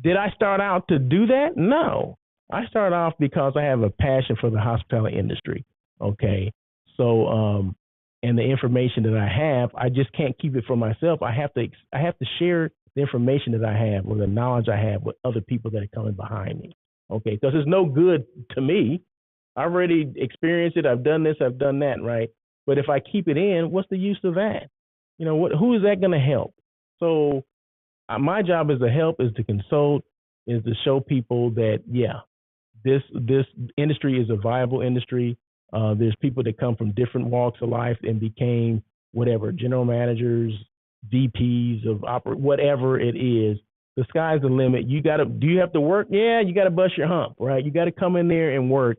did I start out to do that? No. I started off because I have a passion for the hospitality industry, okay? So, and the information that I have, I just can't keep it for myself. I have to share the information that I have or the knowledge I have with other people that are coming behind me. Okay, because it's no good to me. I've already experienced it. I've done this. I've done that, right? But if I keep it in, what's the use of that? Who is that going to help? So my job as a help is to consult, is to show people that, this industry is a viable industry. There's people that come from different walks of life and became whatever, general managers, VPs of whatever it is. The sky's the limit. Do you have to work? Yeah, you got to bust your hump, right? You got to come in there and work,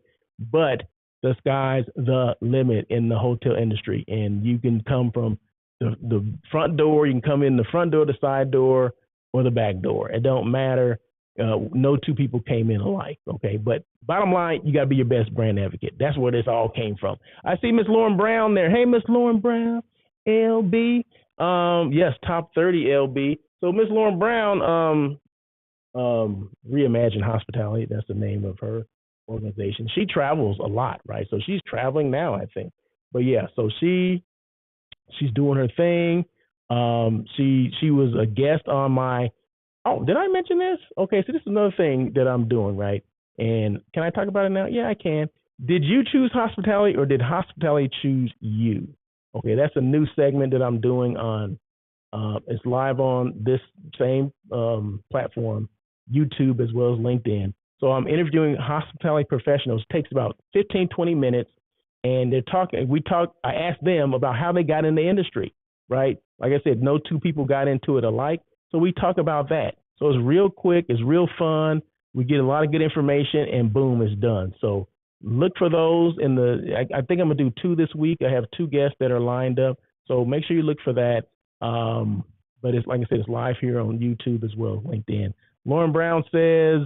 but the sky's the limit in the hotel industry. And you can come from the front door. You can come in the front door, the side door, or the back door. It don't matter. No two people came in alike, okay? But bottom line, you got to be your best brand advocate. That's where this all came from. I see Miss Lauren Brown there. Hey, Miss Lauren Brown, LB. Yes, top 30 LB. So Miss Lauren Brown, Reimagine Hospitality, that's the name of her organization. She travels a lot, right? So she's traveling now, I think. But so she's doing her thing. She was a guest on my, did I mention this? Okay, so this is another thing that I'm doing, right? And can I talk about it now? Yeah, I can. Did you choose hospitality or did hospitality choose you? Okay, that's a new segment that I'm doing on, it's live on this same platform, YouTube as well as LinkedIn. So I'm interviewing hospitality professionals. It takes about 15, 20 minutes. And I asked them about how they got in the industry, right? Like I said, no two people got into it alike. So we talk about that. So it's real quick, it's real fun. We get a lot of good information, and boom, it's done. So look for those I think I'm gonna do 2 this week. I have 2 guests that are lined up. So make sure you look for that. But it's like I said, it's live here on YouTube as well, LinkedIn. Lauren Brown says,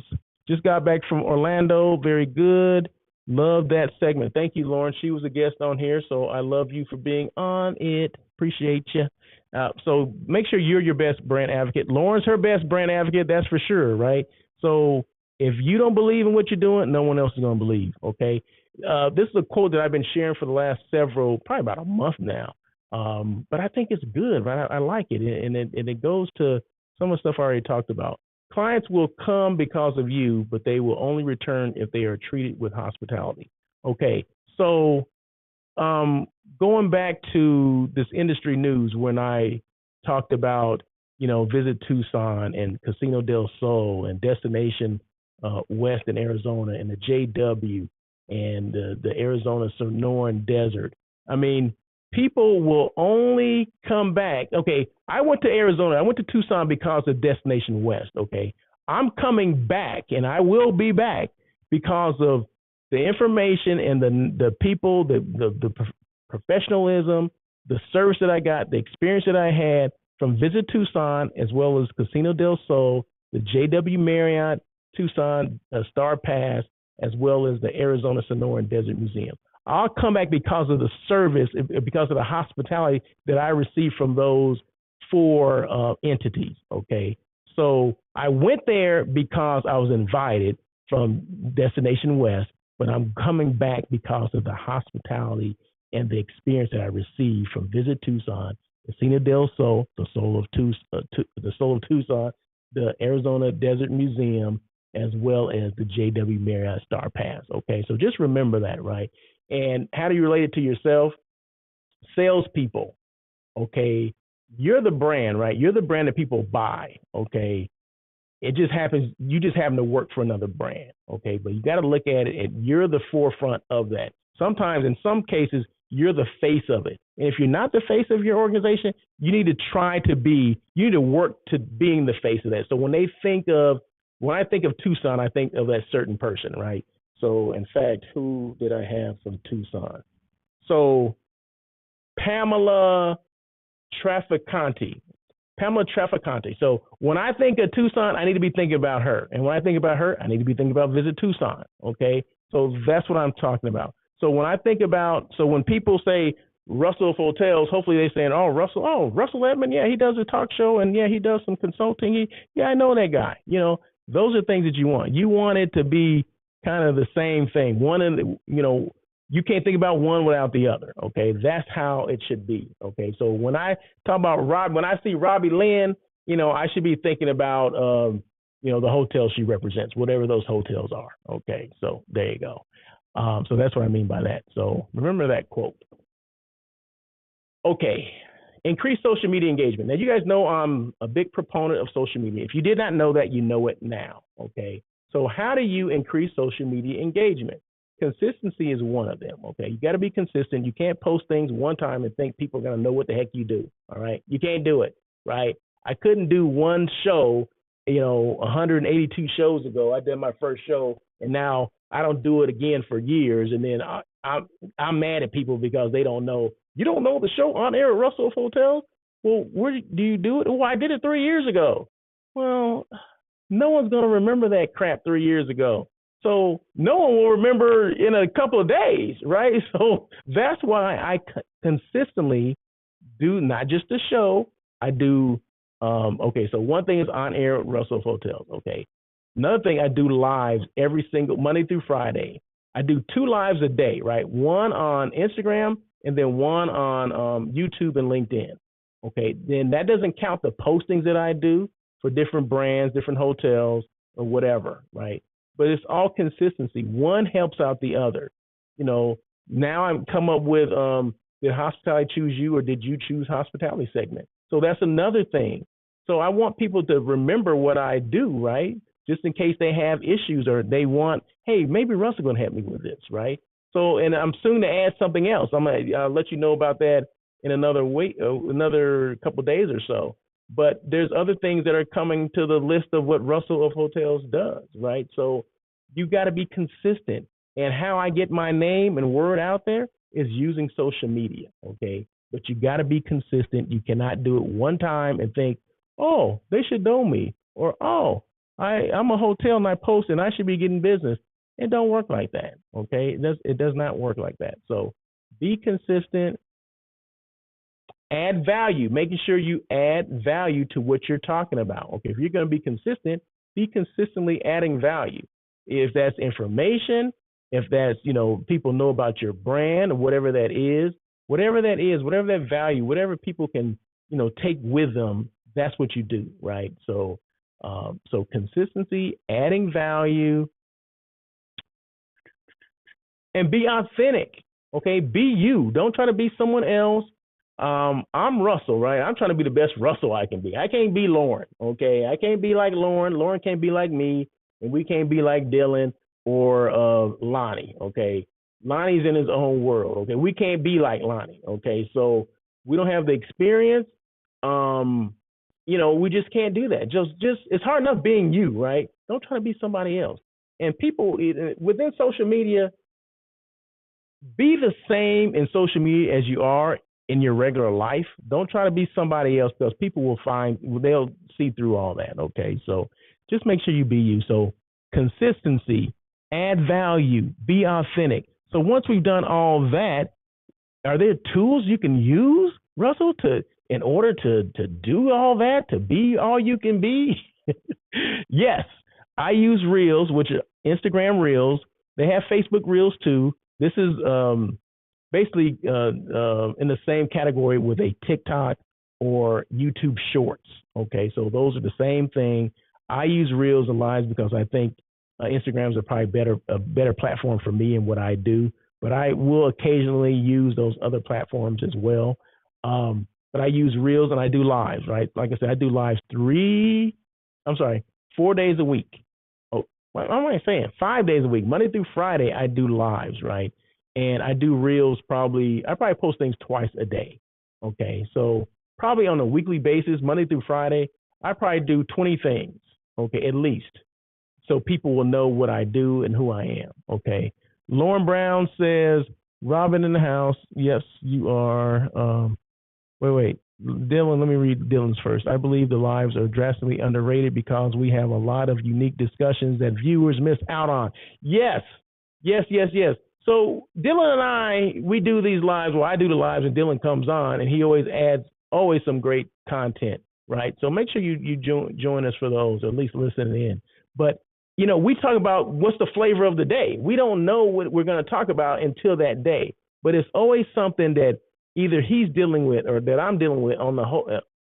just got back from Orlando. Very good. Love that segment. Thank you, Lauren. She was a guest on here, so I love you for being on it. Appreciate you. So make sure you're your best brand advocate. Lauren's her best brand advocate, that's for sure, right? So if you don't believe in what you're doing, no one else is going to believe, okay? This is a quote that I've been sharing for the last probably about a month now. But I think it's good, right? I like it. And it goes to some of the stuff I already talked about. Clients will come because of you, but they will only return if they are treated with hospitality. Okay, so going back to this industry news when I talked about, Visit Tucson and Casino del Sol and Destination West in Arizona and the JW and the Arizona Sonoran Desert. I mean, people will only come back. Okay, I went to Arizona. I went to Tucson because of Destination West, okay? I'm coming back, and I will be back because of the information and the people, the professionalism, the service that I got, the experience that I had from Visit Tucson, as well as Casino del Sol, the JW Marriott Tucson Star Pass, as well as the Arizona Sonoran Desert Museum. I'll come back because of the service, because of the hospitality that I received from those 4 entities, okay? So I went there because I was invited from Destination West, but I'm coming back because of the hospitality and the experience that I received from Visit Tucson, Casino del Sol, the Soul of Tucson, the Arizona Desert Museum, as well as the JW Marriott Star Pass, okay? So just remember that, right? And how do you relate it to yourself? Salespeople, okay? You're the brand, right? You're the brand that people buy, okay? It just happens, you just happen to work for another brand, okay? But you got to look at it, and you're the forefront of that. Sometimes, in some cases, you're the face of it. And if you're not the face of your organization, you need to work to being the face of that. So when I think of Tucson, I think of that certain person, right? So, in fact, who did I have from Tucson? So, Pamela Traficante. So, when I think of Tucson, I need to be thinking about her. And when I think about her, I need to be thinking about Visit Tucson, okay? So, that's what I'm talking about. So, when people say Russell Hotels, hopefully they're saying, Russell Edmond, yeah, he does a talk show, and yeah, he does some consulting. I know that guy. Those are things that you want. You want it to be kind of the same thing. You can't think about one without the other, okay? That's how it should be, okay? So when I talk about when I see Robbie Lynn, I should be thinking about, the hotel she represents, whatever those hotels are, okay? So there you go. So that's what I mean by that. So remember that quote. Okay, increase social media engagement. Now, you guys know I'm a big proponent of social media. If you did not know that, you know it now, okay? So how do you increase social media engagement? Consistency is one of them, okay? You got to be consistent. You can't post things one time and think people are going to know what the heck you do, all right? You can't do it, right? I couldn't do one show, 182 shows ago. I did my first show, and now I don't do it again for years, and then I'm mad at people because they don't know. You don't know the show On Air at Russell Hotels? Well, where do you do it? Well, I did it 3 years ago. Well, no one's going to remember that crap 3 years ago. So no one will remember in a couple of days, right? So that's why I consistently do not just the show. I do, so one thing is On Air at Russell Hotels, okay? Another thing, I do lives every single Monday through Friday. I do 2 lives a day, right? One on Instagram and then one on YouTube and LinkedIn, okay? Then that doesn't count the postings that I do for different brands, different hotels, or whatever, right? But it's all consistency. One helps out the other. Now I've come up with, did hospitality choose you or did you choose hospitality segment? So that's another thing. So I want people to remember what I do, right? Just in case they have issues or they want, hey, maybe Russell's going to help me with this, right? So, and I'm soon to add something else. I'm going to let you know about that in another couple of days or so. but there's other things that are coming to the list of what Russell of Hotels does, right? So you got to be consistent. And how I get my name and word out there is using social media, okay? But you got to be consistent. You cannot do it one time and think, oh, they should know me, or oh, I'm a hotel and I post and I should be getting business. It don't work like that, okay? It does not work like that. So be consistent, add value, making sure you add value to what you're talking about. Okay, if you're going to be consistent, be consistently adding value. If that's information, if that's, people know about your brand or whatever that is, whatever that value, whatever people can, take with them, that's what you do, right? So, so consistency, adding value, and be authentic. Okay, be you. Don't try to be someone else. I'm Russell, right? I'm trying to be the best Russell I can be. I can't be Lauren, okay? I can't be like Lauren. Lauren can't be like me, and we can't be like Dylan or Lonnie, okay? Lonnie's in his own world, okay? We can't be like Lonnie, okay? So we don't have the experience. We just can't do that. Just it's hard enough being you, right? Don't try to be somebody else. And people within social media, be the same in social media as you are in your regular life. Don't try to be somebody else, because people they'll see through all that, okay? So just make sure you be you. So consistency, add value, be authentic. So once we've done all that, are there tools you can use, Russell, in order to do all that, to be all you can be? Yes, I use Reels, which are Instagram Reels. They have Facebook Reels too. This is basically in the same category with a TikTok or YouTube Shorts. Okay, so those are the same thing. I use Reels and Lives because I think Instagrams are probably a better platform for me and what I do. But I will occasionally use those other platforms as well. But I use Reels and I do Lives, right? Like I said, I do Lives 4 days a week. Oh, what am I saying? 5 days a week. Monday through Friday, I do Lives, right? And I do Reels I probably post things twice a day. Okay, so probably on a weekly basis, Monday through Friday, I probably do 20 things, okay, at least. So people will know what I do and who I am, okay? Lauren Brown says, Robin in the house. Yes, you are. Wait. Dylan, let me read Dylan's first. I believe the lives are drastically underrated because we have a lot of unique discussions that viewers miss out on. Yes. So Dylan and I, we do these lives. Well, I do the lives and Dylan comes on and he always adds some great content, right? So make sure you join us for those, or at least listen in. But, we talk about what's the flavor of the day. We don't know what we're going to talk about until that day. But it's always something that either he's dealing with or that I'm dealing with on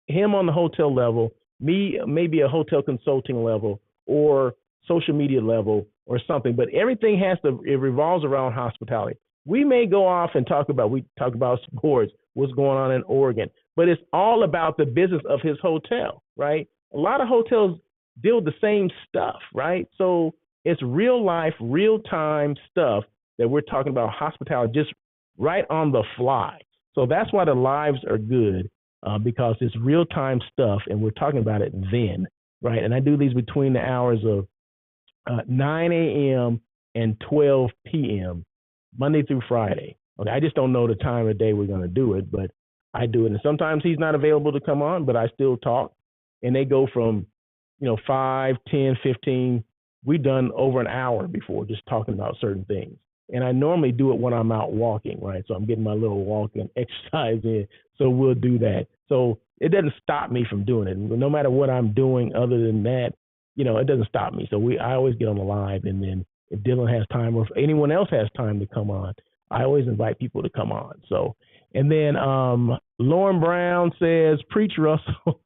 him on the hotel level, me maybe a hotel consulting level or social media level or something. But everything it revolves around hospitality. We may go off and talk about sports, what's going on in Oregon, but it's all about the business of his hotel, right? A lot of hotels deal with the same stuff, right? So it's real life, real time stuff that we're talking about hospitality, just right on the fly. So that's why the lives are good, because it's real time stuff and we're talking about it then, right? And I do these between the hours of 9 a.m. and 12 p.m. Monday through Friday. Okay, I just don't know the time of day we're going to do it, but I do it. And sometimes he's not available to come on, but I still talk. And they go from 5, 10, 15. We've done over an hour before just talking about certain things. And I normally do it when I'm out walking, right? So I'm getting my little walking exercise in. So we'll do that. So it doesn't stop me from doing it. No matter what I'm doing other than that, it doesn't stop me. So I always get on the live. And then if Dylan has time or if anyone else has time to come on, I always invite people to come on. So, and then Lauren Brown says, preach, Russell,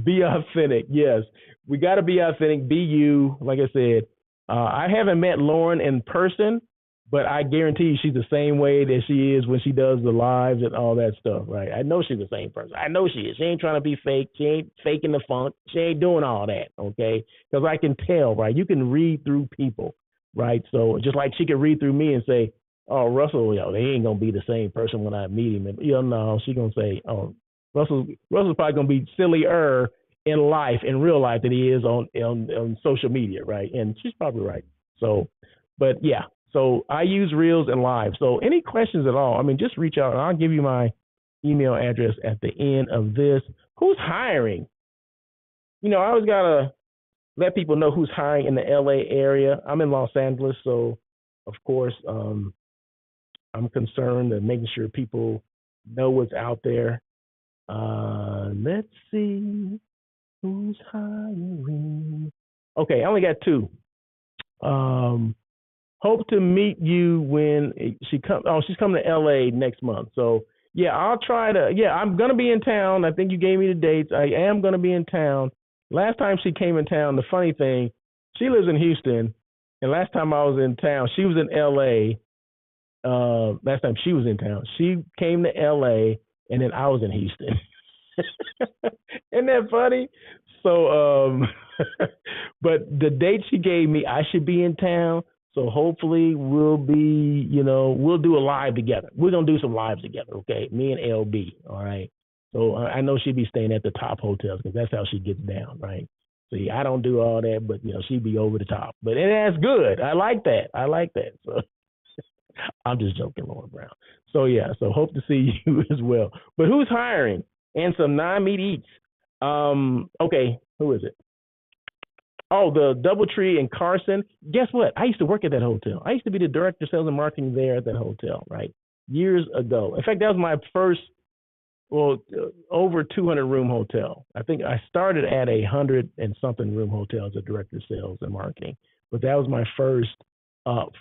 be authentic. Yes, we got to be authentic, be you. Like I said, I haven't met Lauren in person, but I guarantee you she's the same way that she is when she does the lives and all that stuff, right? I know she's the same person. I know she is. She ain't trying to be fake. She ain't faking the funk. She ain't doing all that, okay? Because I can tell, right? You can read through people, right? So just like she could read through me and say, oh, Russell, they ain't going to be the same person when I meet him. And, no, she's going to say, oh, Russell's probably gonna be sillier in life, in real life, than he is on social media, right? And she's probably right. So, but yeah, so I use Reels and Live. So any questions at all, I mean, just reach out and I'll give you my email address at the end of this. Who's hiring? I always gotta let people know who's hiring in the LA area. I'm in Los Angeles, so of course, I'm concerned and making sure people know what's out there. Let's see who's hiring. Okay, I only got two. Hope to meet you when she comes. Oh, she's coming to LA next month. So yeah, I'll try to. Yeah, I'm gonna be in town. I think you gave me the dates. I am gonna be in town. Last time she came in town, the funny thing, she lives in Houston, and last time I was in town, she was in LA. Last time she was in town, she came to LA, and then I was in Houston. Isn't that funny? So, but the date she gave me, I should be in town. So hopefully we'll be, we'll do a live together. We're going to do some lives together, okay? Me and LB, all right? So I know she'd be staying at the top hotels because that's how she gets down, right? See, I don't do all that, but, she'd be over the top. But that's good. I like that. So I'm just joking, Lauren Brown. So, yeah, so hope to see you as well. But who's hiring? And some non-meat eats. Okay, who is it? Oh, the DoubleTree in Carson. Guess what? I used to work at that hotel. I used to be the director of sales and marketing there at that hotel, right? Years ago. In fact, that was my first, over 200 room hotel. I think I started at 100 and something room hotel as a director of sales and marketing, but that was my first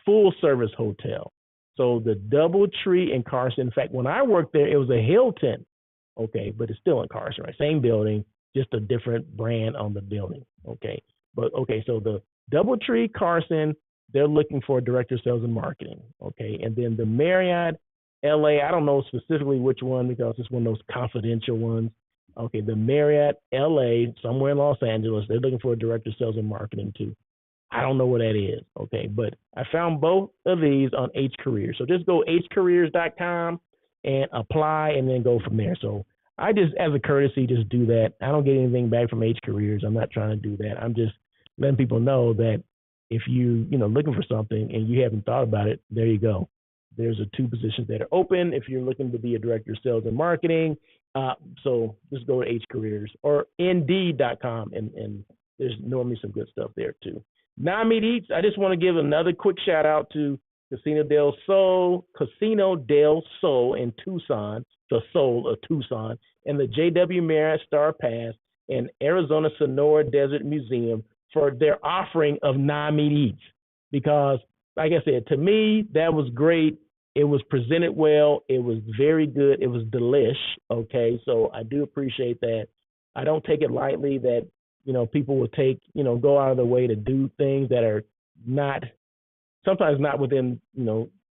full service hotel. So the DoubleTree in Carson. In fact, when I worked there, it was a Hilton. Okay, but it's still in Carson, right? Same building, just a different brand on the building. Okay. But okay, so the DoubleTree Carson, they're looking for a director of sales and marketing. Okay. And then the Marriott LA, I don't know specifically which one because it's one of those confidential ones. Okay, the Marriott LA, somewhere in Los Angeles, they're looking for a director of sales and marketing too. I don't know what that is. Okay, but I found both of these on H Careers. So just go hcareers.com and apply and then go from there. So I just, as a courtesy, just do that. I don't get anything back from H Careers. I'm not trying to do that. I'm just letting people know that if you looking for something and you haven't thought about it, there you go. There's 2 positions that are open if you're looking to be a director of sales and marketing. So just go to H Careers or Indeed.com, and there's normally some good stuff there too. Non-meat eats, I just want to give another quick shout out to Casino del Sol in Tucson, the Soul of Tucson, and the JW Marriott Star Pass and Arizona Sonora Desert Museum for their offering of non-meat eats. Because, like I said, to me, that was great. It was presented well. It was very good. It was delish. Okay, so I do appreciate that. I don't take it lightly that people will go out of their way to do things that are sometimes not within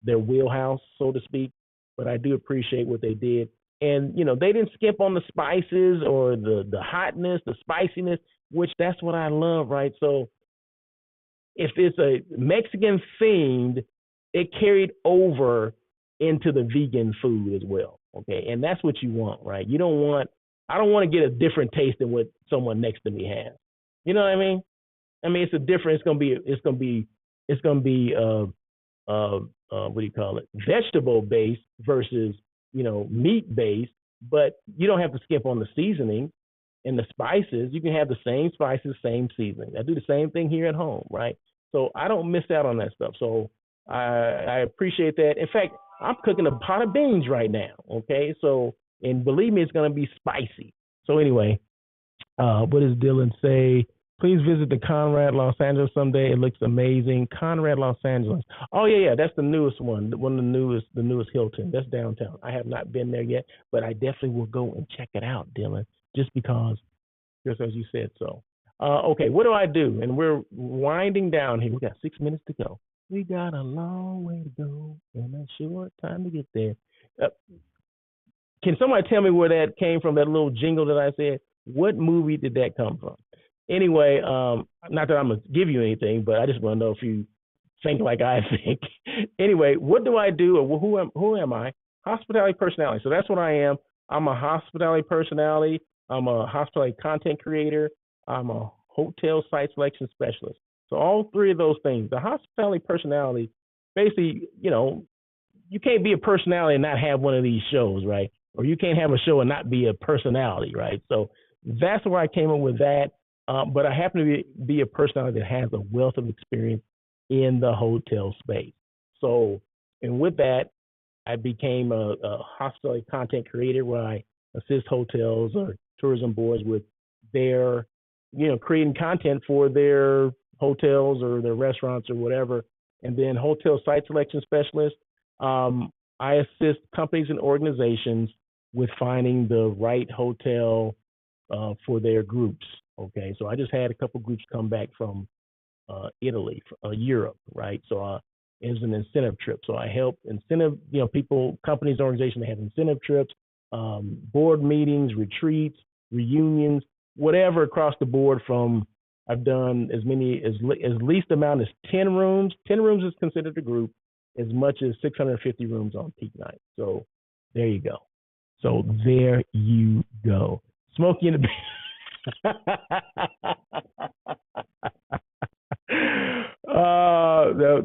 their wheelhouse, so to speak. But I do appreciate what they did, and they didn't skip on the spices or the hotness, the spiciness, which that's what I love, right? So if it's a Mexican themed, it carried over into the vegan food as well. Okay. And that's what you want, right? I don't want to get a different taste than what someone next to me has. You know what I mean? It's a different, it's going to be what do you call it? Vegetable based versus, meat based, but you don't have to skip on the seasoning and the spices. You can have the same spices, same seasoning. I do the same thing here at home, right? So I don't miss out on that stuff. So I appreciate that. In fact, I'm cooking a pot of beans right now. Okay. So, and believe me, it's going to be spicy. So anyway, what does Dylan say? Please visit the Conrad Los Angeles someday. It looks amazing. Conrad Los Angeles. Oh yeah. That's the newest one. One of the newest Hilton. That's downtown. I have not been there yet, but I definitely will go and check it out, Dylan, just because, just as you said so. Okay, what do I do? And we're winding down here. We got 6 minutes to go. We got a long way to go and a short time to get there. Can somebody tell me where that came from, that little jingle that I said? What movie did that come from? Anyway, not that I'm going to give you anything, but I just want to know if you think like I think. Anyway, what do I do, or who am I? Hospitality personality. So that's what I am. I'm a hospitality personality. I'm a hospitality content creator. I'm a hotel site selection specialist. So all three of those things, the hospitality personality, basically, you can't be a personality and not have one of these shows, right? Or you can't have a show and not be a personality, right? So that's where I came up with that. But I happen to be a personality that has a wealth of experience in the hotel space. So, and with that, I became a hospitality content creator where I assist hotels or tourism boards with their, creating content for their hotels or their restaurants or whatever. And then hotel site selection specialist. I assist companies and organizations with finding the right hotel for their groups. Okay, so I just had a couple groups come back from Italy, Europe, right? So it was an incentive trip. So I help people, companies, organizations that have incentive trips, board meetings, retreats, reunions, whatever across the board. From I've done as least amount as 10 rooms. 10 rooms is considered a group, as much as 650 rooms on peak night. So there you go. Smokey in the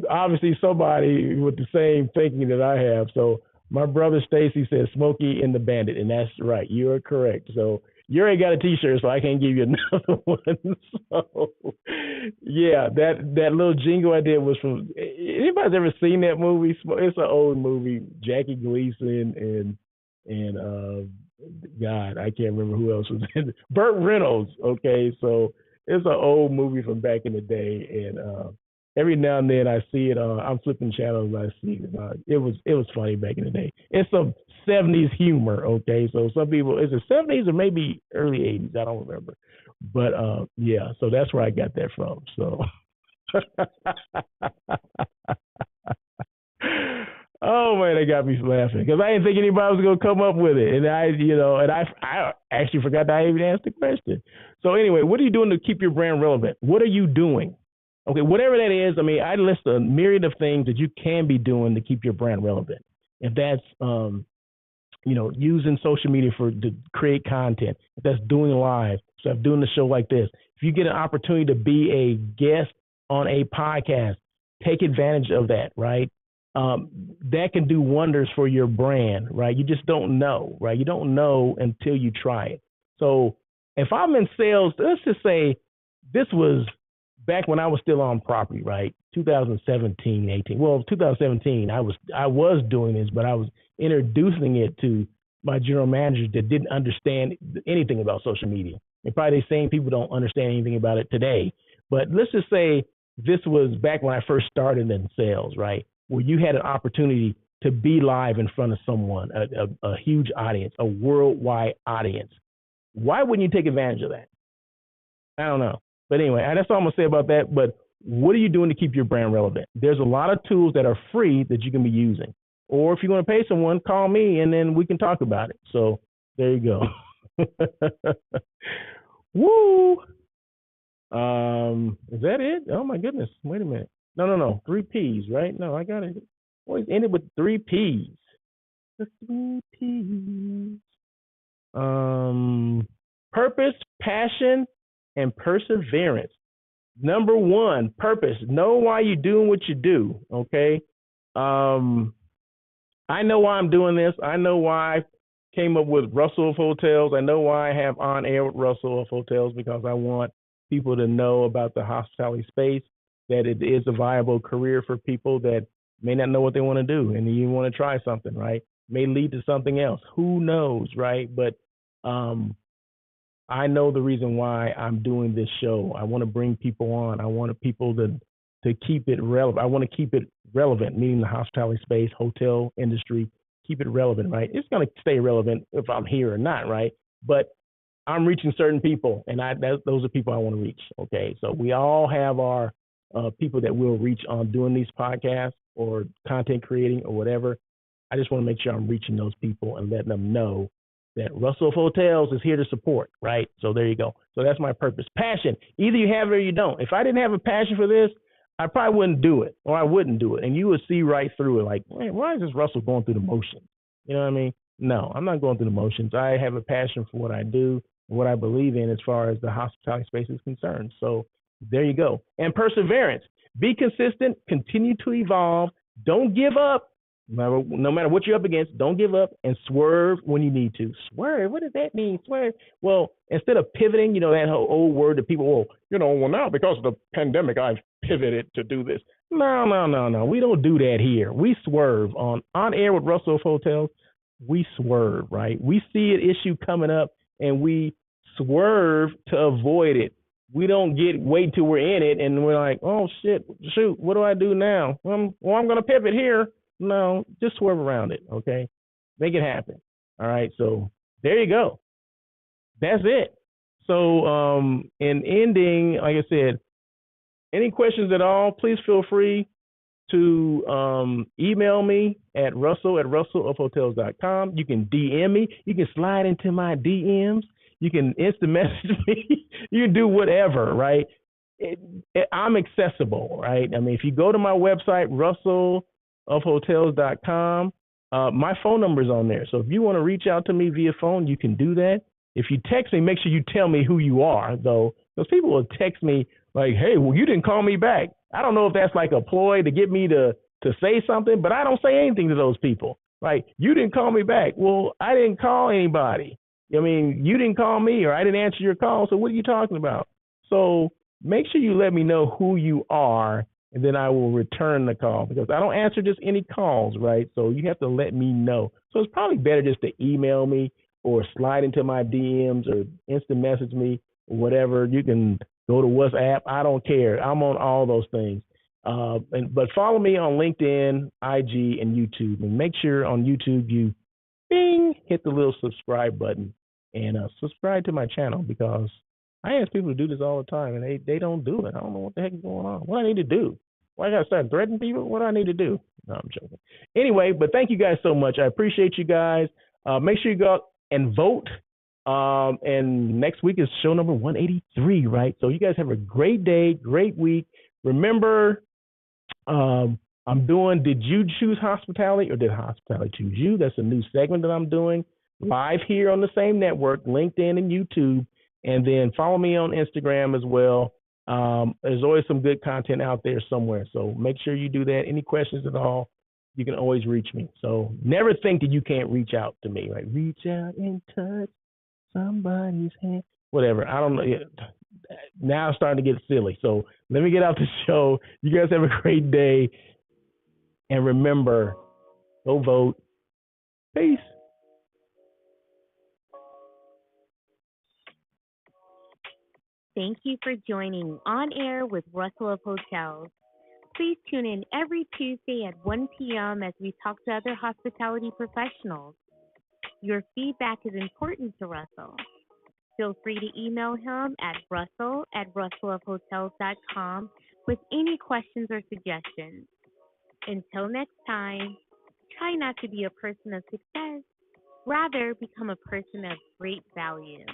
obviously somebody with the same thinking that I have. So my brother Stacy says Smokey and the Bandit, and that's right. You are correct. So you already got a T-shirt, so I can't give you another one. So yeah, that little jingle I did was from. Anybody's ever seen that movie? It's an old movie. Jackie Gleason and God, I can't remember who else was in it. Burt Reynolds. Okay, so it's an old movie from back in the day, and every now and then I see it. I'm flipping channels and I see it. It was funny back in the day. It's some 70s humor. Okay, so some people, is it 70s or maybe early 80s? I don't remember, but yeah. So that's where I got that from. So. Oh man, they got me laughing because I didn't think anybody was gonna come up with it, and I actually forgot that I even asked the question. So anyway, what are you doing to keep your brand relevant? What are you doing? Okay, whatever that is. I mean, I list a myriad of things that you can be doing to keep your brand relevant. If that's using social media to create content, if that's doing live, so if doing the show like this, if you get an opportunity to be a guest on a podcast, take advantage of that, right? That can do wonders for your brand, right? You just don't know, right? You don't know until you try it. So if I'm in sales, let's just say this was back when I was still on property, right? 2017, 18. Well, 2017, I was doing this, but I was introducing it to my general managers that didn't understand anything about social media. And probably the same people don't understand anything about it today. But let's just say this was back when I first started in sales, right? Where you had an opportunity to be live in front of someone, a huge audience, a worldwide audience. Why wouldn't you take advantage of that? I don't know. But anyway, that's all I'm going to say about that. But what are you doing to keep your brand relevant? There's a lot of tools that are free that you can be using. Or if you're going to pay someone, call me and then we can talk about it. So there you go. Woo! Is that it? Oh my goodness. Wait a minute. No. 3 P's, right? No, I got it. Always ended with 3 P's. The 3 P's. Purpose, passion, and perseverance. Number 1, purpose. Know why you're doing what you do. Okay. I know why I'm doing this. I know why I came up with Russell of Hotels. I know why I have On Air with Russell of Hotels, because I want people to know about the hospitality space, that it is a viable career for people that may not know what they want to do and you want to try something, right? May lead to something else. Who knows, right? But I know the reason why I'm doing this show. I want to bring people on. I want people to keep it relevant. I want to keep it relevant, meaning the hospitality space, hotel industry, keep it relevant, right? It's going to stay relevant if I'm here or not, right? But I'm reaching certain people, and those are people I want to reach, okay? So we all have our people that we'll reach on doing these podcasts or content creating or whatever. I just want to make sure I'm reaching those people and letting them know that Russell of Hotels is here to support, right? So there you go. So that's my purpose. Passion. Either you have it or you don't. If I didn't have a passion for this, I probably wouldn't do it, or I wouldn't do it. And you would see right through it, like, man, why is this Russell going through the motions? You know what I mean? No, I'm not going through the motions. I have a passion for what I do, what I believe in as far as the hospitality space is concerned. So there you go. And perseverance. Be consistent, continue to evolve, don't give up. No matter what you're up against, don't give up and swerve when you need to. Swerve? What does that mean? Swerve? Well, instead of pivoting, that whole old word that people, now because of the pandemic, I've pivoted to do this. No, no, no, no. We don't do that here. We swerve on Air with Russell Hotels. We swerve, right? We see an issue coming up and we swerve to avoid it. We don't wait till we're in it and we're like, oh shit, shoot, what do I do now? I'm going to pivot here. No, just swerve around it, okay? Make it happen. All right, so there you go. That's it. So in ending, like I said, any questions at all, please feel free to email me at russell@russellofhotels.com. You can DM me. You can slide into my DMs. You can instant message me. You can do whatever, right? I'm accessible, right? I mean, if you go to my website, russellofhotels.com, my phone number is on there. So if you want to reach out to me via phone, you can do that. If you text me, make sure you tell me who you are, though, because people will text me like, hey, well, you didn't call me back. I don't know if that's like a ploy to get me to say something, but I don't say anything to those people. Like, you didn't call me back. Well, I didn't call anybody. I mean, you didn't call me or I didn't answer your call. So what are you talking about? So make sure you let me know who you are, and then I will return the call because I don't answer just any calls, right? So you have to let me know. So it's probably better just to email me or slide into my DMs or instant message me or whatever. You can go to WhatsApp. I don't care. I'm on all those things. But follow me on LinkedIn, IG, and YouTube. And make sure on YouTube you hit the little subscribe button and subscribe to my channel because I ask people to do this all the time and they don't do it. I don't know what the heck is going on. What do I need to do? Why I got to start threatening people? What do I need to do? No, I'm joking. Anyway, but thank you guys so much. I appreciate you guys. Make sure you go out and vote. And next week is show number 183, right? So you guys have a great day, great week. Remember, I'm doing Did You Choose Hospitality or Did Hospitality Choose You? That's a new segment that I'm doing live here on the same network, LinkedIn and YouTube. And then follow me on Instagram as well. There's always some good content out there somewhere. So make sure you do that. Any questions at all, you can always reach me. So never think that you can't reach out to me. Like, reach out and touch somebody's hand. Whatever. I don't know. Now I'm starting to get silly. So let me get out the show. You guys have a great day. And remember, go vote. Peace. Thank you for joining On Air with Russell of Hotels. Please tune in every Tuesday at 1 p.m. as we talk to other hospitality professionals. Your feedback is important to Russell. Feel free to email him at russell@russellofhotels.com with any questions or suggestions. Until next time, try not to be a person of success. Rather, become a person of great value.